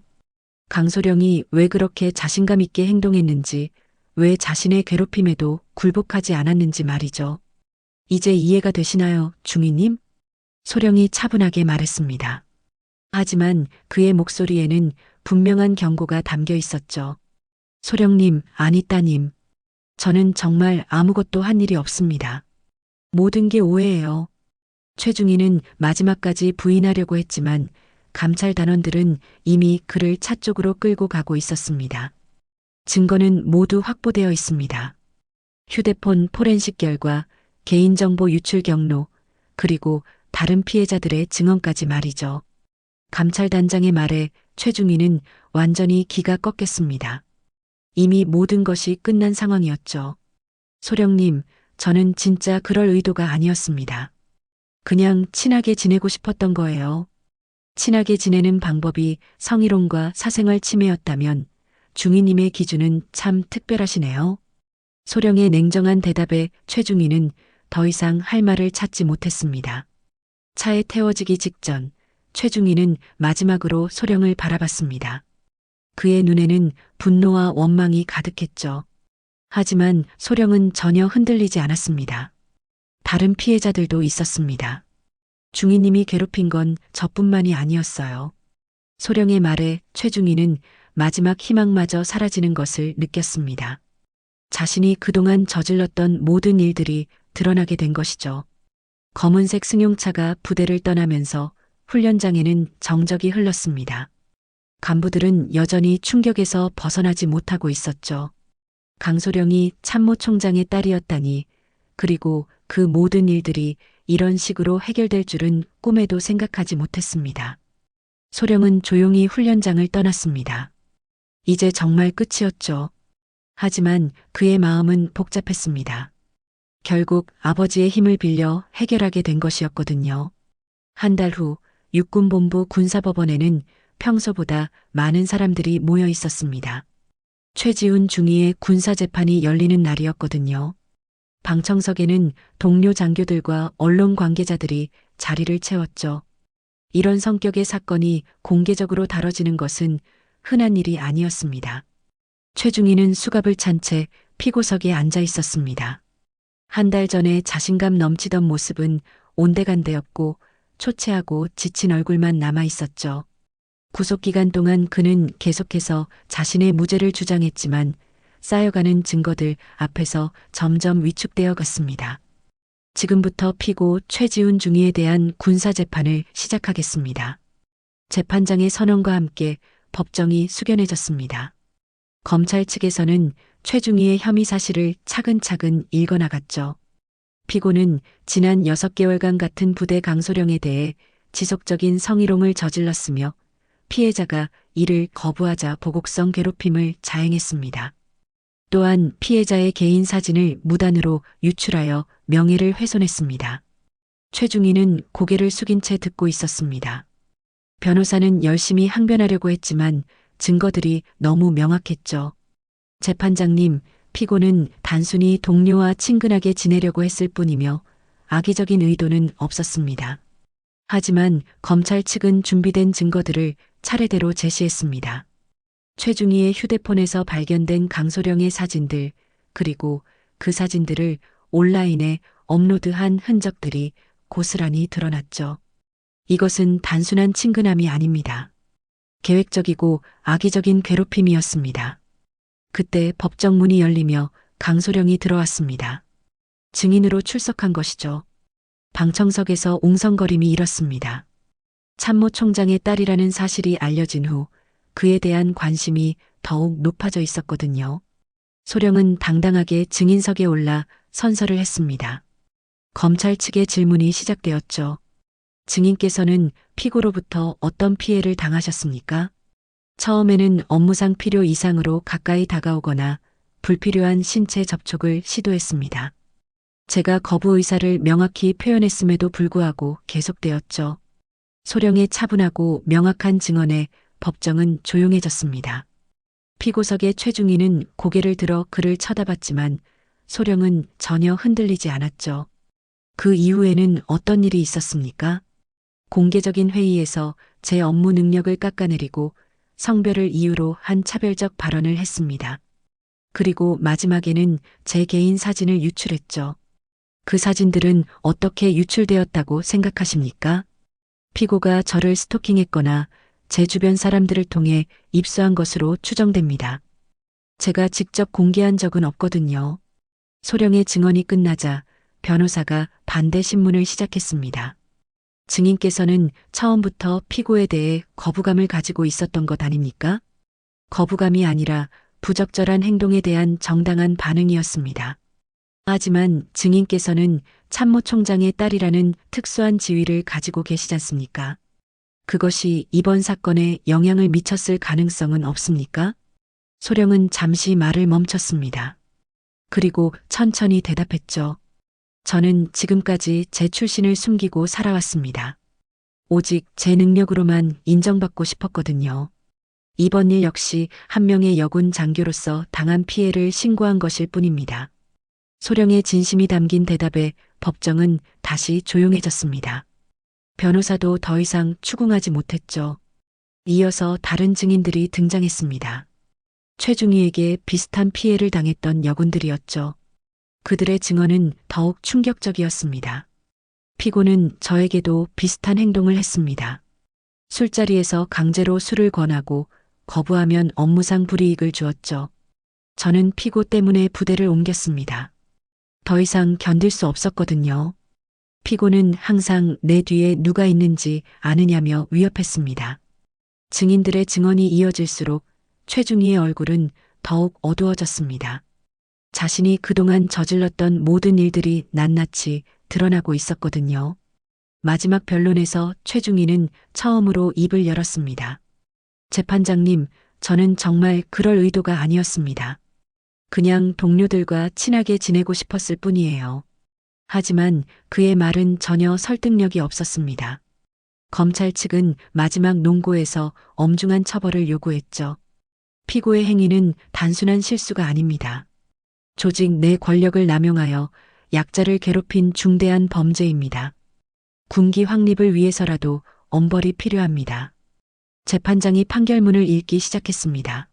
강소령이 왜 그렇게 자신감 있게 행동했는지, 왜 자신의 괴롭힘에도 굴복하지 않았는지 말이죠. 이제 이해가 되시나요, 중위님? 소령이 차분하게 말했습니다. 하지만 그의 목소리에는 분명한 경고가 담겨 있었죠. 소령님, 아니 따님. 저는 정말 아무것도 한 일이 없습니다. 모든 게 오해예요. 최중위는 마지막까지 부인하려고 했지만 감찰단원들은 이미 그를 차 쪽으로 끌고 가고 있었습니다. 증거는 모두 확보되어 있습니다. 휴대폰 포렌식 결과, 개인정보 유출 경로, 그리고 다른 피해자들의 증언까지 말이죠. 감찰단장의 말에 최중위는 완전히 기가 꺾였습니다. 이미 모든 것이 끝난 상황이었죠. 소령님, 저는 진짜 그럴 의도가 아니었습니다. 그냥 친하게 지내고 싶었던 거예요. 친하게 지내는 방법이 성희롱과 사생활 침해였다면 중위님의 기준은 참 특별하시네요. 소령의 냉정한 대답에 최중위는 더 이상 할 말을 찾지 못했습니다. 차에 태워지기 직전 최중위는 마지막으로 소령을 바라봤습니다. 그의 눈에는 분노와 원망이 가득했죠. 하지만 소령은 전혀 흔들리지 않았습니다. 다른 피해자들도 있었습니다. 중위님이 괴롭힌 건 저뿐만이 아니었어요. 소령의 말에 최중위는 마지막 희망마저 사라지는 것을 느꼈습니다. 자신이 그동안 저질렀던 모든 일들이 드러나게 된 것이죠. 검은색 승용차가 부대를 떠나면서 훈련장에는 정적이 흘렀습니다. 간부들은 여전히 충격에서 벗어나지 못하고 있었죠. 강소령이 참모총장의 딸이었다니, 그리고 그 모든 일들이 이런 식으로 해결될 줄은 꿈에도 생각하지 못했습니다. 소령은 조용히 훈련장을 떠났습니다. 이제 정말 끝이었죠. 하지만 그의 마음은 복잡했습니다. 결국 아버지의 힘을 빌려 해결하게 된 것이었거든요. 한 달 후 육군본부 군사법원에는 평소보다 많은 사람들이 모여 있었습니다. 최지훈 중위의 군사재판이 열리는 날이었거든요. 방청석에는 동료 장교들과 언론 관계자들이 자리를 채웠죠. 이런 성격의 사건이 공개적으로 다뤄지는 것은 흔한 일이 아니었습니다. 최중희는 수갑을 찬 채 피고석에 앉아 있었습니다. 한 달 전에 자신감 넘치던 모습은 온데간데없고 초췌하고 지친 얼굴만 남아 있었죠. 구속 기간 동안 그는 계속해서 자신의 무죄를 주장했지만 쌓여가는 증거들 앞에서 점점 위축되어 갔습니다. 지금부터 피고 최지훈 중위에 대한 군사재판을 시작하겠습니다. 재판장의 선언과 함께 법정이 숙연해졌습니다. 검찰 측에서는 최중희의 혐의 사실을 차근차근 읽어나갔죠. 피고는 지난 6개월간 같은 부대 강소령에 대해 지속적인 성희롱을 저질렀으며 피해자가 이를 거부하자 보복성 괴롭힘을 자행했습니다. 또한 피해자의 개인 사진을 무단으로 유출하여 명예를 훼손했습니다. 최중희는 고개를 숙인 채 듣고 있었습니다. 변호사는 열심히 항변하려고 했지만 증거들이 너무 명확했죠. 재판장님, 피고는 단순히 동료와 친근하게 지내려고 했을 뿐이며 악의적인 의도는 없었습니다. 하지만 검찰 측은 준비된 증거들을 차례대로 제시했습니다. 최중희의 휴대폰에서 발견된 강소령의 사진들, 그리고 그 사진들을 온라인에 업로드한 흔적들이 고스란히 드러났죠. 이것은 단순한 친근함이 아닙니다. 계획적이고 악의적인 괴롭힘이었습니다. 그때 법정 문이 열리며 강소령이 들어왔습니다. 증인으로 출석한 것이죠. 방청석에서 웅성거림이 일었습니다. 참모총장의 딸이라는 사실이 알려진 후 그에 대한 관심이 더욱 높아져 있었거든요. 소령은 당당하게 증인석에 올라 선서를 했습니다. 검찰 측의 질문이 시작되었죠. 증인께서는 피고로부터 어떤 피해를 당하셨습니까? 처음에는 업무상 필요 이상으로 가까이 다가오거나 불필요한 신체 접촉을 시도했습니다. 제가 거부 의사를 명확히 표현했음에도 불구하고 계속되었죠. 소령의 차분하고 명확한 증언에 법정은 조용해졌습니다. 피고석의 최중희는 고개를 들어 그를 쳐다봤지만 소령은 전혀 흔들리지 않았죠. 그 이후에는 어떤 일이 있었습니까? 공개적인 회의에서 제 업무 능력을 깎아내리고 성별을 이유로 한 차별적 발언을 했습니다. 그리고 마지막에는 제 개인 사진을 유출했죠. 그 사진들은 어떻게 유출되었다고 생각하십니까? 피고가 저를 스토킹했거나 제 주변 사람들을 통해 입수한 것으로 추정됩니다. 제가 직접 공개한 적은 없거든요. 소령의 증언이 끝나자 변호사가 반대 신문을 시작했습니다. 증인께서는 처음부터 피고에 대해 거부감을 가지고 있었던 것 아닙니까? 거부감이 아니라 부적절한 행동에 대한 정당한 반응이었습니다. 하지만 증인께서는 참모총장의 딸이라는 특수한 지위를 가지고 계시지 않습니까? 그것이 이번 사건에 영향을 미쳤을 가능성은 없습니까? 소령은 잠시 말을 멈췄습니다. 그리고 천천히 대답했죠. 저는 지금까지 제 출신을 숨기고 살아왔습니다. 오직 제 능력으로만 인정받고 싶었거든요. 이번 일 역시 한 명의 여군 장교로서 당한 피해를 신고한 것일 뿐입니다. 소령의 진심이 담긴 대답에 법정은 다시 조용해졌습니다. 변호사도 더 이상 추궁하지 못했죠. 이어서 다른 증인들이 등장했습니다. 최중희에게 비슷한 피해를 당했던 여군들이었죠. 그들의 증언은 더욱 충격적이었습니다. 피고는 저에게도 비슷한 행동을 했습니다. 술자리에서 강제로 술을 권하고 거부하면 업무상 불이익을 주었죠. 저는 피고 때문에 부대를 옮겼습니다. 더 이상 견딜 수 없었거든요. 피고는 항상 내 뒤에 누가 있는지 아느냐며 위협했습니다. 증인들의 증언이 이어질수록 최중희의 얼굴은 더욱 어두워졌습니다. 자신이 그동안 저질렀던 모든 일들이 낱낱이 드러나고 있었거든요. 마지막 변론에서 최중희는 처음으로 입을 열었습니다. 재판장님, 저는 정말 그럴 의도가 아니었습니다. 그냥 동료들과 친하게 지내고 싶었을 뿐이에요. 하지만 그의 말은 전혀 설득력이 없었습니다. 검찰 측은 마지막 논고에서 엄중한 처벌을 요구했죠. 피고의 행위는 단순한 실수가 아닙니다. 조직 내 권력을 남용하여 약자를 괴롭힌 중대한 범죄입니다. 군기 확립을 위해서라도 엄벌이 필요합니다. 재판장이 판결문을 읽기 시작했습니다.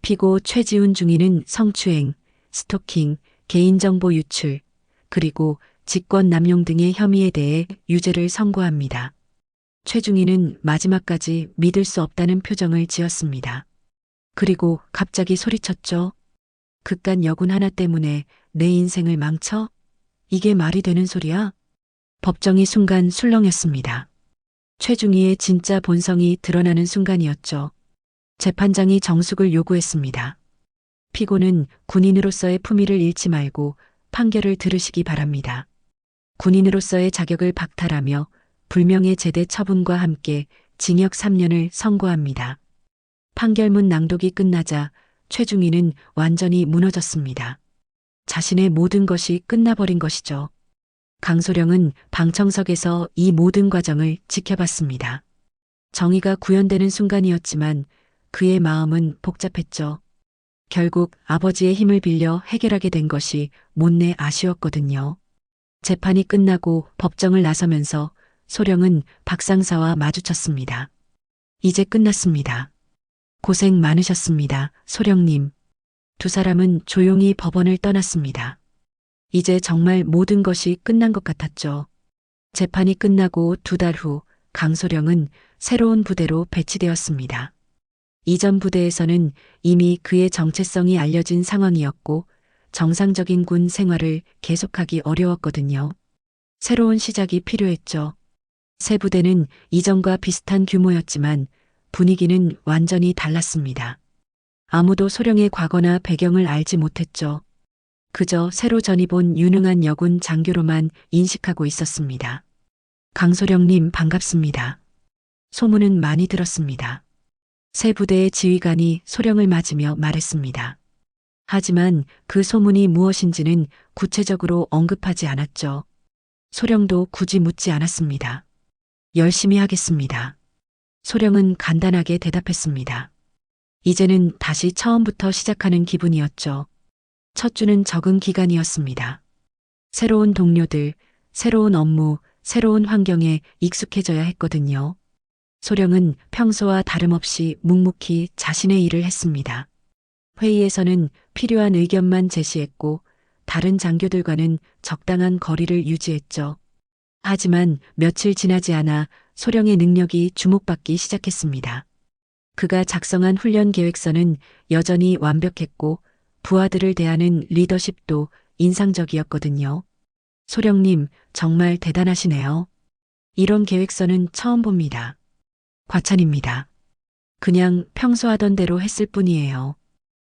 피고 최지훈 중위는 성추행, 스토킹, 개인정보 유출, 그리고 직권 남용 등의 혐의에 대해 유죄를 선고합니다. 최중위는 마지막까지 믿을 수 없다는 표정을 지었습니다. 그리고 갑자기 소리쳤죠. 그깟 여군 하나 때문에 내 인생을 망쳐? 이게 말이 되는 소리야? 법정이 순간 술렁였습니다. 최중위의 진짜 본성이 드러나는 순간이었죠. 재판장이 정숙을 요구했습니다. 피고는 군인으로서의 품위를 잃지 말고 판결을 들으시기 바랍니다. 군인으로서의 자격을 박탈하며 불명예 제대 처분과 함께 징역 3년을 선고합니다. 판결문 낭독이 끝나자 최중위는 완전히 무너졌습니다. 자신의 모든 것이 끝나버린 것이죠. 강소령은 방청석에서 이 모든 과정을 지켜봤습니다. 정의가 구현되는 순간이었지만 그의 마음은 복잡했죠. 결국 아버지의 힘을 빌려 해결하게 된 것이 못내 아쉬웠거든요. 재판이 끝나고 법정을 나서면서 소령은 박상사와 마주쳤습니다. 이제 끝났습니다. 고생 많으셨습니다, 소령님. 두 사람은 조용히 법원을 떠났습니다. 이제 정말 모든 것이 끝난 것 같았죠. 재판이 끝나고 2달 후 강소령은 새로운 부대로 배치되었습니다. 이전 부대에서는 이미 그의 정체성이 알려진 상황이었고 정상적인 군 생활을 계속하기 어려웠거든요. 새로운 시작이 필요했죠. 새 부대는 이전과 비슷한 규모였지만 분위기는 완전히 달랐습니다. 아무도 소령의 과거나 배경을 알지 못했죠. 그저 새로 전입 온 유능한 여군 장교로만 인식하고 있었습니다. 강소령님 반갑습니다. 소문은 많이 들었습니다. 새 부대의 지휘관이 소령을 맞으며 말했습니다. 하지만 그 소문이 무엇인지는 구체적으로 언급하지 않았죠. 소령도 굳이 묻지 않았습니다. 열심히 하겠습니다. 소령은 간단하게 대답했습니다. 이제는 다시 처음부터 시작하는 기분이었죠. 첫 주는 적응 기간이었습니다. 새로운 동료들, 새로운 업무, 새로운 환경에 익숙해져야 했거든요. 소령은 평소와 다름없이 묵묵히 자신의 일을 했습니다. 회의에서는 필요한 의견만 제시했고 다른 장교들과는 적당한 거리를 유지했죠. 하지만 며칠 지나지 않아 소령의 능력이 주목받기 시작했습니다. 그가 작성한 훈련 계획서는 여전히 완벽했고 부하들을 대하는 리더십도 인상적이었거든요. 소령님, 정말 대단하시네요. 이런 계획서는 처음 봅니다. 과찬입니다. 그냥 평소 하던 대로 했을 뿐이에요.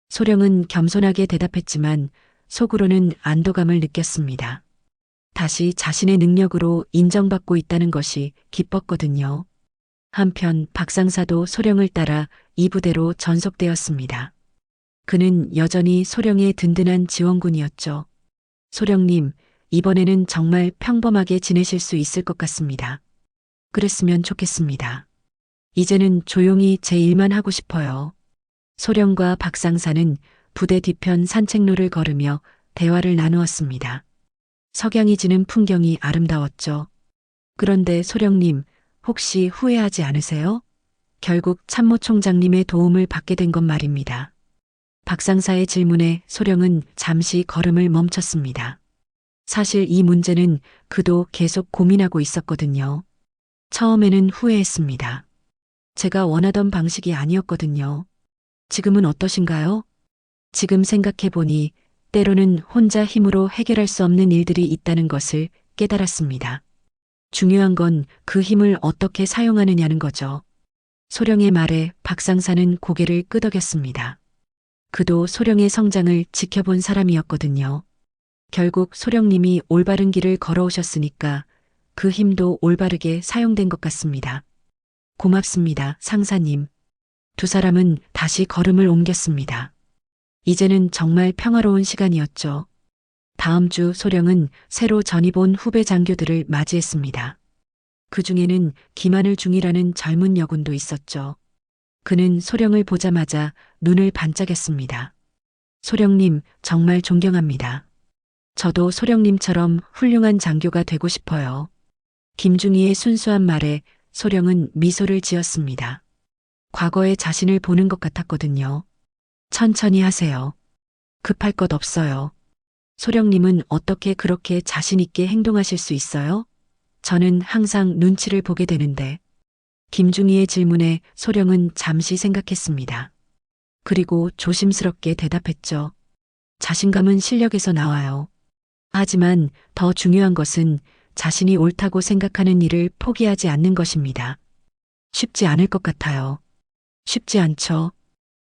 소령은 겸손하게 대답했지만 속으로는 안도감을 느꼈습니다. 다시 자신의 능력으로 인정받고 있다는 것이 기뻤거든요. 한편 박상사도 소령을 따라 이 부대로 전속되었습니다. 그는 여전히 소령의 든든한 지원군이었죠. 소령님, 이번에는 정말 평범하게 지내실 수 있을 것 같습니다. 그랬으면 좋겠습니다. 이제는 조용히 제 일만 하고 싶어요. 소령과 박상사는 부대 뒤편 산책로를 걸으며 대화를 나누었습니다. 석양이 지는 풍경이 아름다웠죠. 그런데 소령님, 혹시 후회하지 않으세요? 결국 참모총장님의 도움을 받게 된 것 말입니다. 박상사의 질문에 소령은 잠시 걸음을 멈췄습니다. 사실 이 문제는 그도 계속 고민하고 있었거든요. 처음에는 후회했습니다. 제가 원하던 방식이 아니었거든요. 지금은 어떠신가요? 지금 생각해보니 때로는 혼자 힘으로 해결할 수 없는 일들이 있다는 것을 깨달았습니다. 중요한 건 그 힘을 어떻게 사용하느냐는 거죠. 소령의 말에 박상사는 고개를 끄덕였습니다. 그도 소령의 성장을 지켜본 사람이었거든요. 결국 소령님이 올바른 길을 걸어오셨으니까 그 힘도 올바르게 사용된 것 같습니다. 고맙습니다, 상사님. 두 사람은 다시 걸음을 옮겼습니다. 이제는 정말 평화로운 시간이었죠. 다음 주 소령은 새로 전입 온 후배 장교들을 맞이했습니다. 그 중에는 김하늘 중이라는 젊은 여군도 있었죠. 그는 소령을 보자마자 눈을 반짝였습니다. 소령님, 정말 존경합니다. 저도 소령님처럼 훌륭한 장교가 되고 싶어요. 김중희의 순수한 말에 소령은 미소를 지었습니다. 과거의 자신을 보는 것 같았거든요. 천천히 하세요. 급할 것 없어요. 소령님은 어떻게 그렇게 자신 있게 행동하실 수 있어요? 저는 항상 눈치를 보게 되는데. 김중희의 질문에 소령은 잠시 생각했습니다. 그리고 조심스럽게 대답했죠. 자신감은 실력에서 나와요. 하지만 더 중요한 것은 자신이 옳다고 생각하는 일을 포기하지 않는 것입니다. 쉽지 않을 것 같아요. 쉽지 않죠.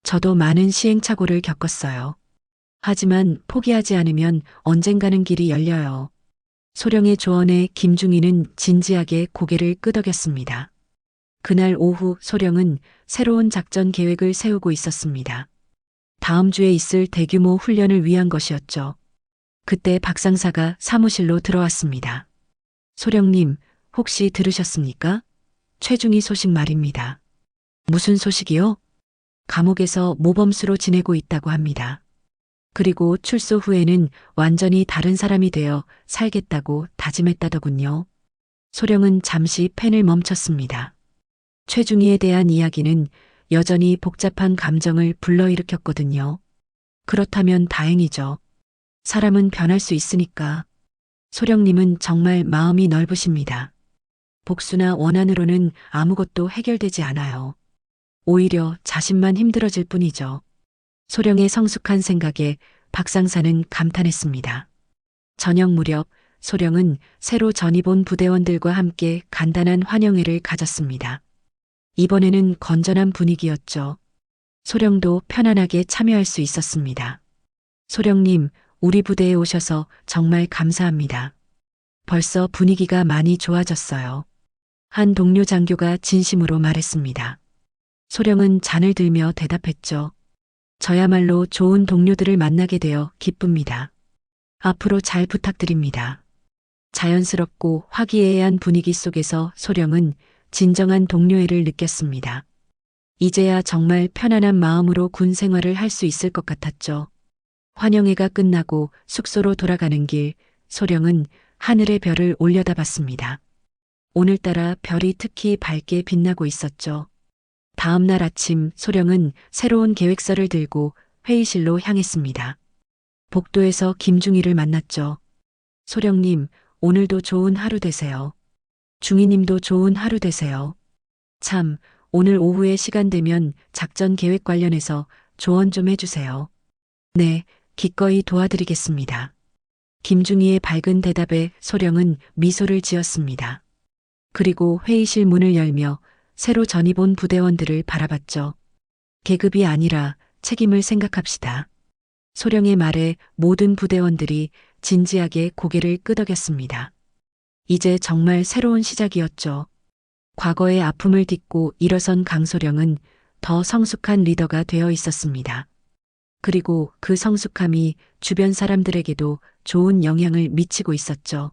저도 많은 시행착오를 겪었어요. 하지만 포기하지 않으면 언젠가는 길이 열려요. 소령의 조언에 김중희는 진지하게 고개를 끄덕였습니다. 그날 오후 소령은 새로운 작전 계획을 세우고 있었습니다. 다음 주에 있을 대규모 훈련을 위한 것이었죠. 그때 박상사가 사무실로 들어왔습니다. 소령님, 혹시 들으셨습니까? 최중희 소식 말입니다. 무슨 소식이요? 감옥에서 모범수로 지내고 있다고 합니다. 그리고 출소 후에는 완전히 다른 사람이 되어 살겠다고 다짐했다더군요. 소령은 잠시 펜을 멈췄습니다. 최중희에 대한 이야기는 여전히 복잡한 감정을 불러일으켰거든요. 그렇다면 다행이죠. 사람은 변할 수 있으니까. 소령님은 정말 마음이 넓으십니다. 복수나 원한으로는 아무것도 해결되지 않아요. 오히려 자신만 힘들어질 뿐이죠. 소령의 성숙한 생각에 박상사는 감탄했습니다. 저녁 무렵 소령은 새로 전입 온 부대원들과 함께 간단한 환영회를 가졌습니다. 이번에는 건전한 분위기였죠. 소령도 편안하게 참여할 수 있었습니다. 소령님, 우리 부대에 오셔서 정말 감사합니다. 벌써 분위기가 많이 좋아졌어요. 한 동료 장교가 진심으로 말했습니다. 소령은 잔을 들며 대답했죠. 저야말로 좋은 동료들을 만나게 되어 기쁩니다. 앞으로 잘 부탁드립니다. 자연스럽고 화기애애한 분위기 속에서 소령은 진정한 동료애를 느꼈습니다. 이제야 정말 편안한 마음으로 군 생활을 할 수 있을 것 같았죠. 환영회가 끝나고 숙소로 돌아가는 길, 소령은 하늘의 별을 올려다봤습니다. 오늘따라 별이 특히 밝게 빛나고 있었죠. 다음 날 아침 소령은 새로운 계획서를 들고 회의실로 향했습니다. 복도에서 김중희를 만났죠. 소령님, 오늘도 좋은 하루 되세요. 중희님도 좋은 하루 되세요. 참, 오늘 오후에 시간 되면 작전 계획 관련해서 조언 좀 해주세요. 네, 기꺼이 도와드리겠습니다. 김중희의 밝은 대답에 소령은 미소를 지었습니다. 그리고 회의실 문을 열며 새로 전입 온 부대원들을 바라봤죠. 계급이 아니라 책임을 생각합시다. 소령의 말에 모든 부대원들이 진지하게 고개를 끄덕였습니다. 이제 정말 새로운 시작이었죠. 과거의 아픔을 딛고 일어선 강소령은 더 성숙한 리더가 되어 있었습니다. 그리고 그 성숙함이 주변 사람들에게도 좋은 영향을 미치고 있었죠.